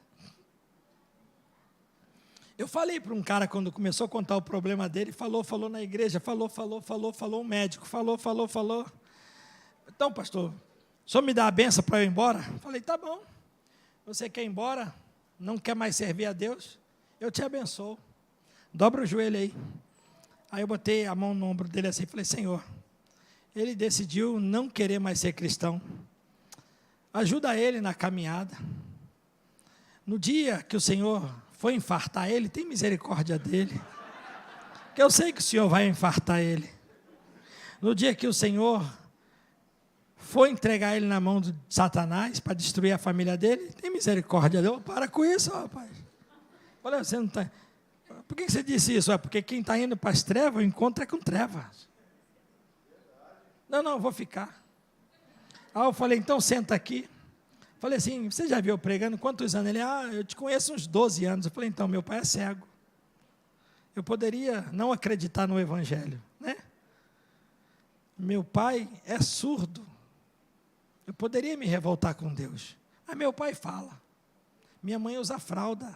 Eu falei para um cara quando começou a contar o problema dele, falou na igreja, falou, um médico, falou. Então, pastor, o senhor me dá a benção para eu ir embora? Eu falei, tá bom. Você quer ir embora? Não quer mais servir a Deus? Eu te abençoo. Dobra o joelho aí. Aí eu botei a mão no ombro dele assim e falei, Senhor, ele decidiu não querer mais ser cristão. Ajuda ele na caminhada. No dia que o Senhor for infartar ele, tem misericórdia dele. Que eu sei que o Senhor vai infartar ele. No dia que o Senhor for entregar ele na mão de Satanás para destruir a família dele, tem misericórdia dele. Para com isso, rapaz. Olha, você não está... Por que você disse isso? Porque quem está indo para as trevas, o encontro é com trevas. Não, vou ficar. Aí eu falei, então senta aqui. Falei assim, você já viu pregando quantos anos? Ele, eu te conheço uns 12 anos. Eu falei, então, meu pai é cego. Eu poderia não acreditar no evangelho, né? Meu pai é surdo. Eu poderia me revoltar com Deus. Mas meu pai fala. Minha mãe usa fralda.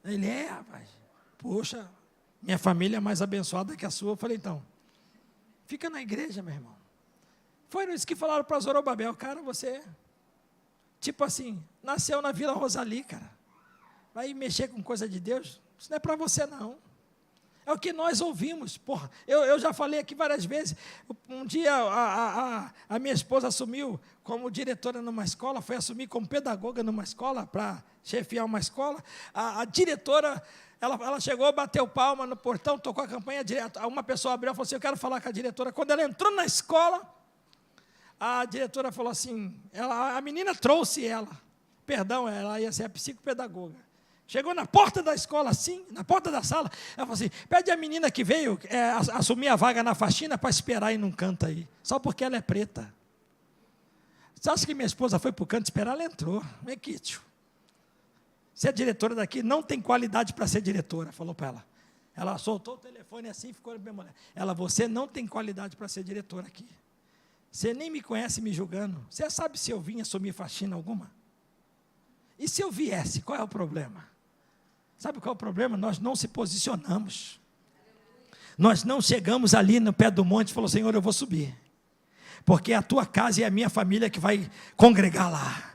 Ele rapaz. Poxa, minha família é mais abençoada que a sua. Eu falei, então, fica na igreja, meu irmão. Foi isso que falaram para Zorobabel. Cara, você, tipo assim, nasceu na Vila Rosali, cara. Vai mexer com coisa de Deus? Isso não é para você, não. É o que nós ouvimos. Porra, eu já falei aqui várias vezes. Um dia a minha esposa assumiu como diretora numa escola, foi assumir como pedagoga numa escola, para chefiar uma escola. A diretora, ela chegou, bateu palma no portão, tocou a campanha direto. Uma pessoa abriu e falou assim, eu quero falar com a diretora. Quando ela entrou na escola, a diretora falou assim, a menina trouxe ela. Perdão, ela ia ser a psicopedagoga. Chegou na porta da escola assim, na porta da sala, ela falou assim, pede a menina que veio assumir a vaga na faxina para esperar aí num canto aí, só porque ela é preta. Você acha que minha esposa foi para o canto esperar? Ela entrou, vem aqui, tio. Você é diretora daqui, não tem qualidade para ser diretora, falou para ela. Ela soltou o telefone assim e ficou bem mulher. Ela, você não tem qualidade para ser diretora aqui. Você nem me conhece me julgando. Você sabe se eu vim assumir faxina alguma? E se eu viesse, qual é o problema? Sabe qual é o problema? Nós não se posicionamos. Nós não chegamos ali no pé do monte e falamos, Senhor, eu vou subir. Porque é a tua casa e a minha família que vai congregar lá.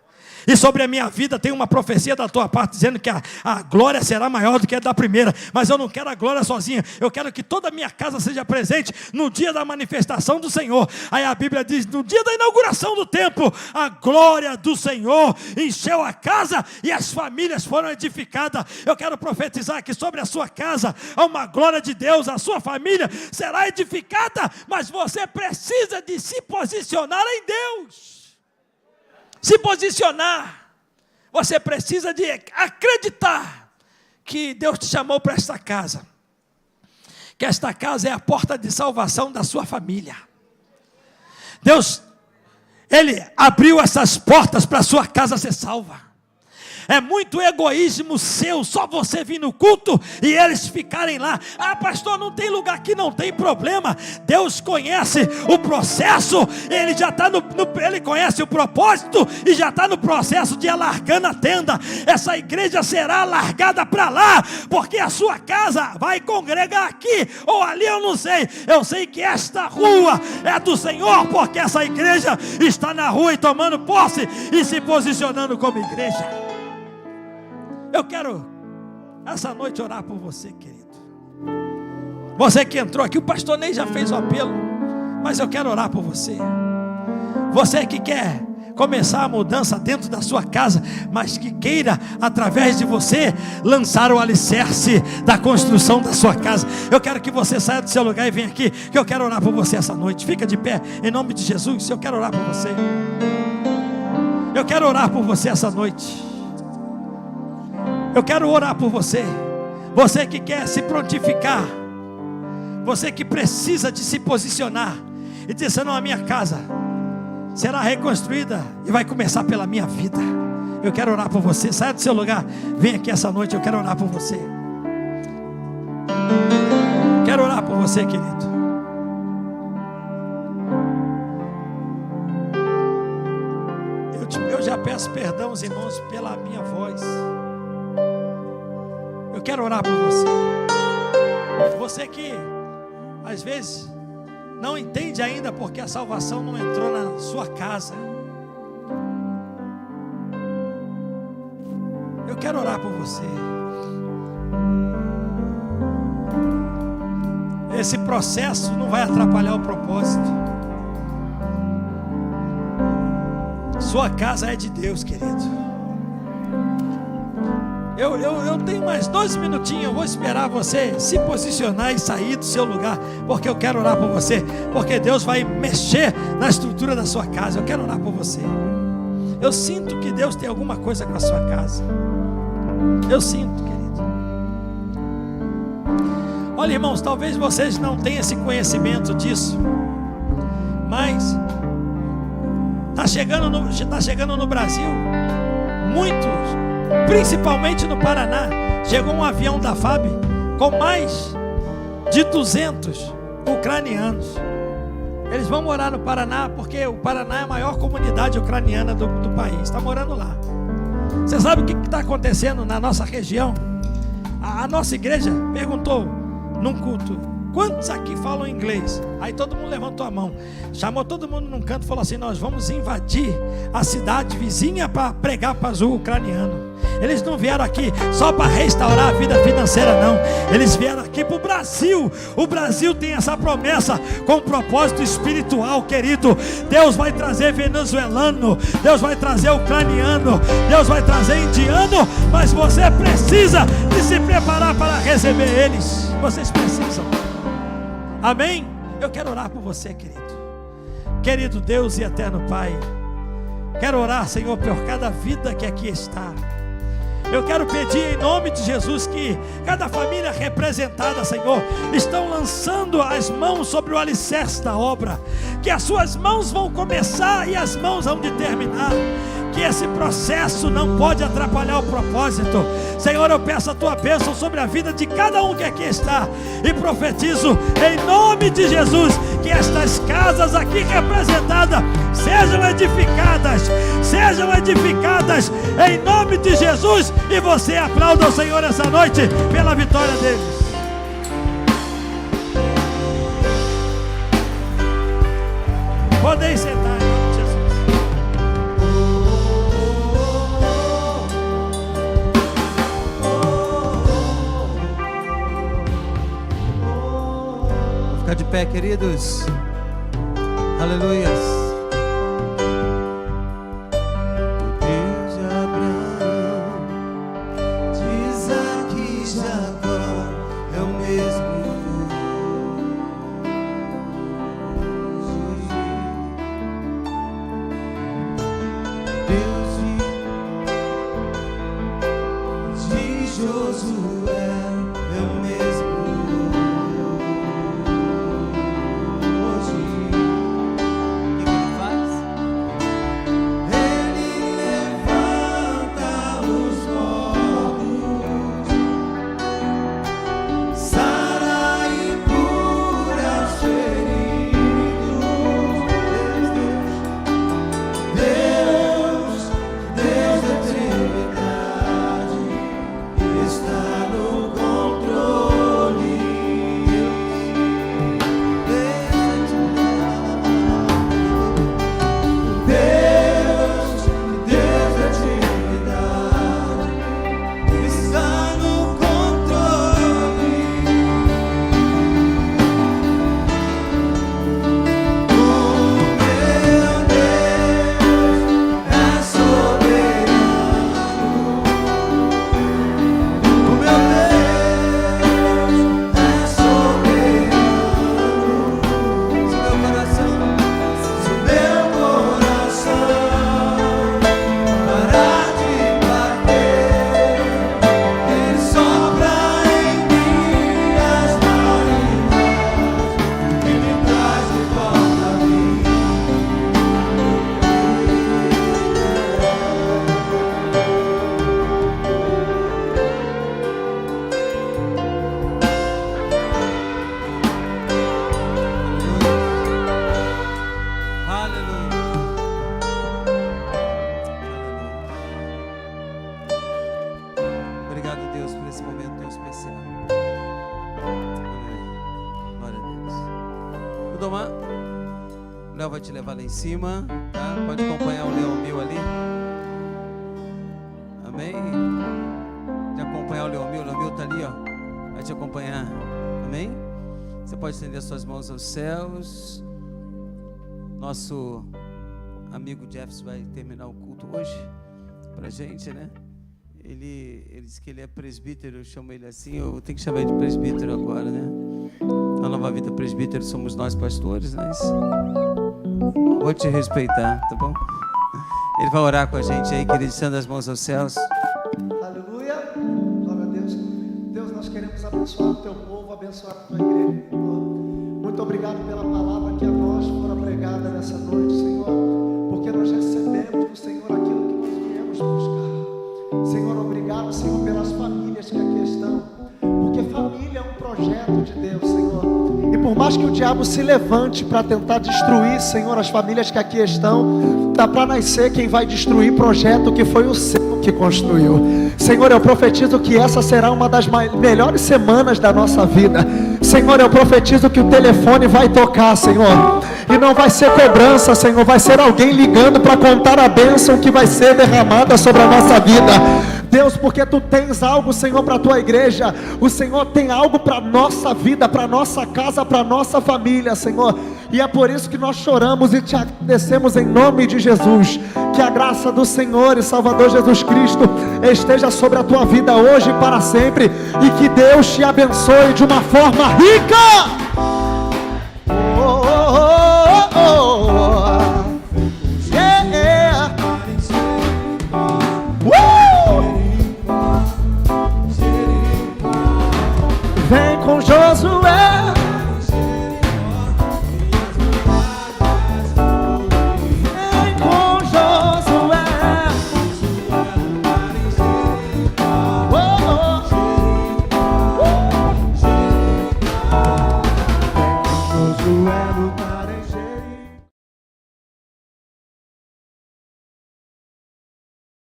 E sobre a minha vida tem uma profecia da tua parte dizendo que a glória será maior do que a da primeira. Mas eu não quero a glória sozinha. Eu quero que toda a minha casa seja presente no dia da manifestação do Senhor. Aí a Bíblia diz, no dia da inauguração do templo, a glória do Senhor encheu a casa e as famílias foram edificadas. Eu quero profetizar que sobre a sua casa há uma glória de Deus. A sua família será edificada, mas você precisa de se posicionar em Deus. Se posicionar, você precisa de acreditar que Deus te chamou para esta casa, que esta casa é a porta de salvação da sua família. Deus, Ele abriu essas portas para a sua casa ser salva. É muito egoísmo seu, só você vir no culto e eles ficarem lá. Ah, pastor, não tem lugar aqui, não tem problema. Deus conhece o processo, Ele já está Ele conhece o propósito e já está no processo de alargando a tenda. Essa igreja será alargada para lá, porque a sua casa vai congregar aqui ou ali, eu não sei. Eu sei que esta rua é do Senhor, porque essa igreja está na rua e tomando posse e se posicionando como igreja. Eu quero, essa noite, orar por você, querido. Você que entrou aqui, o pastor Ney já fez o apelo, mas eu quero orar por você. Você que quer começar a mudança dentro da sua casa, mas que queira, através de você, lançar o alicerce da construção da sua casa. Eu quero que você saia do seu lugar e venha aqui, que eu quero orar por você essa noite. Fica de pé, em nome de Jesus, eu quero orar por você. Eu quero orar por você essa noite. Eu quero orar por você. Você que quer se prontificar, você que precisa de se posicionar e dizer, Senhor, a minha casa será reconstruída e vai começar pela minha vida. Eu quero orar por você. Saia do seu lugar, vem aqui essa noite, eu quero orar por você. Quero orar por você, querido. Eu já peço perdão aos irmãos pela minha voz. Eu quero orar por você. Você que às vezes não entende ainda porque a salvação não entrou na sua casa. Eu quero orar por você. Esse processo não vai atrapalhar o propósito. Sua casa é de Deus, querido. Eu tenho mais 2 minutinhos. Eu vou esperar você se posicionar e sair do seu lugar, porque eu quero orar por você, porque Deus vai mexer na estrutura da sua casa. Eu quero orar por você. Eu sinto que Deus tem alguma coisa com a sua casa. Eu sinto, querido. Olha, irmãos, talvez vocês não tenham esse conhecimento disso, mas está chegando no Brasil muitos, principalmente no Paraná. Chegou um avião da FAB com mais de 200 ucranianos. Eles vão morar no Paraná, porque o Paraná é a maior comunidade ucraniana do país. Está morando lá. Você sabe o que está acontecendo na nossa região? A nossa igreja perguntou num culto: quantos aqui falam inglês? Aí todo mundo levantou a mão, chamou todo mundo num canto e falou assim: nós vamos invadir a cidade vizinha para pregar para o ucraniano. Eles não vieram aqui só para restaurar a vida financeira, não. Eles vieram aqui para o Brasil. O Brasil tem essa promessa com um propósito espiritual, querido. Deus vai trazer venezuelano, Deus vai trazer ucraniano, Deus vai trazer indiano, mas você precisa de se preparar para receber eles. Vocês precisam. Amém? Eu quero orar por você, querido. Querido Deus e eterno Pai, quero orar, Senhor, por cada vida que aqui está. Eu quero pedir em nome de Jesus que cada família representada, Senhor, estão lançando as mãos sobre o alicerce da obra, que as suas mãos vão começar e as mãos vão de terminar, que esse processo não pode atrapalhar o propósito. Senhor, eu peço a tua bênção sobre a vida de cada um que aqui está e profetizo em nome de Jesus que estas casas aqui representadas sejam edificadas em nome de Jesus. E você aplauda o Senhor essa noite pela vitória deles. Podem sentar em nome de Jesus. Vou ficar de pé, queridos. Aleluias. O Léo vai te levar lá em cima, tá? Pode acompanhar o Leão Mil ali. Amém? De acompanhar o Leão Mil tá ali, ó. Vai te acompanhar. Amém? Você pode estender suas mãos aos céus. Nosso amigo Jeffs vai terminar o culto hoje pra gente, né? Ele disse que ele é presbítero, eu chamo ele assim, eu tenho que chamar ele de presbítero agora, né? Na Nova Vida Presbítero somos nós pastores, né? Vou te respeitar, tá bom? Ele vai orar com a gente aí, querido, estendo as mãos aos céus. Aleluia, glória a Deus. Deus, nós queremos abençoar o teu povo, abençoar a tua igreja. Muito obrigado pela palavra que a nós fora pregada nessa noite, Senhor, porque nós recebemos do Senhor aquilo que nós viemos buscar. Senhor, obrigado, Senhor, pelas famílias que aqui estão, porque família é um projeto de Deus, Senhor. E por mais que o diabo se levante para tentar destruir, Senhor, as famílias que aqui estão, tá para nascer quem vai destruir projeto que foi o Senhor que construiu. Senhor, eu profetizo que essa será uma das melhores semanas da nossa vida. Senhor, eu profetizo que o telefone vai tocar, Senhor, e não vai ser cobrança, Senhor, vai ser alguém ligando para contar a bênção que vai ser derramada sobre a nossa vida. Deus, porque Tu tens algo, Senhor, para a Tua igreja. O Senhor tem algo para a nossa vida, para a nossa casa, para a nossa família, Senhor. E é por isso que nós choramos e Te agradecemos em nome de Jesus. Que a graça do Senhor e Salvador Jesus Cristo esteja sobre a tua vida hoje e para sempre. E que Deus te abençoe de uma forma rica.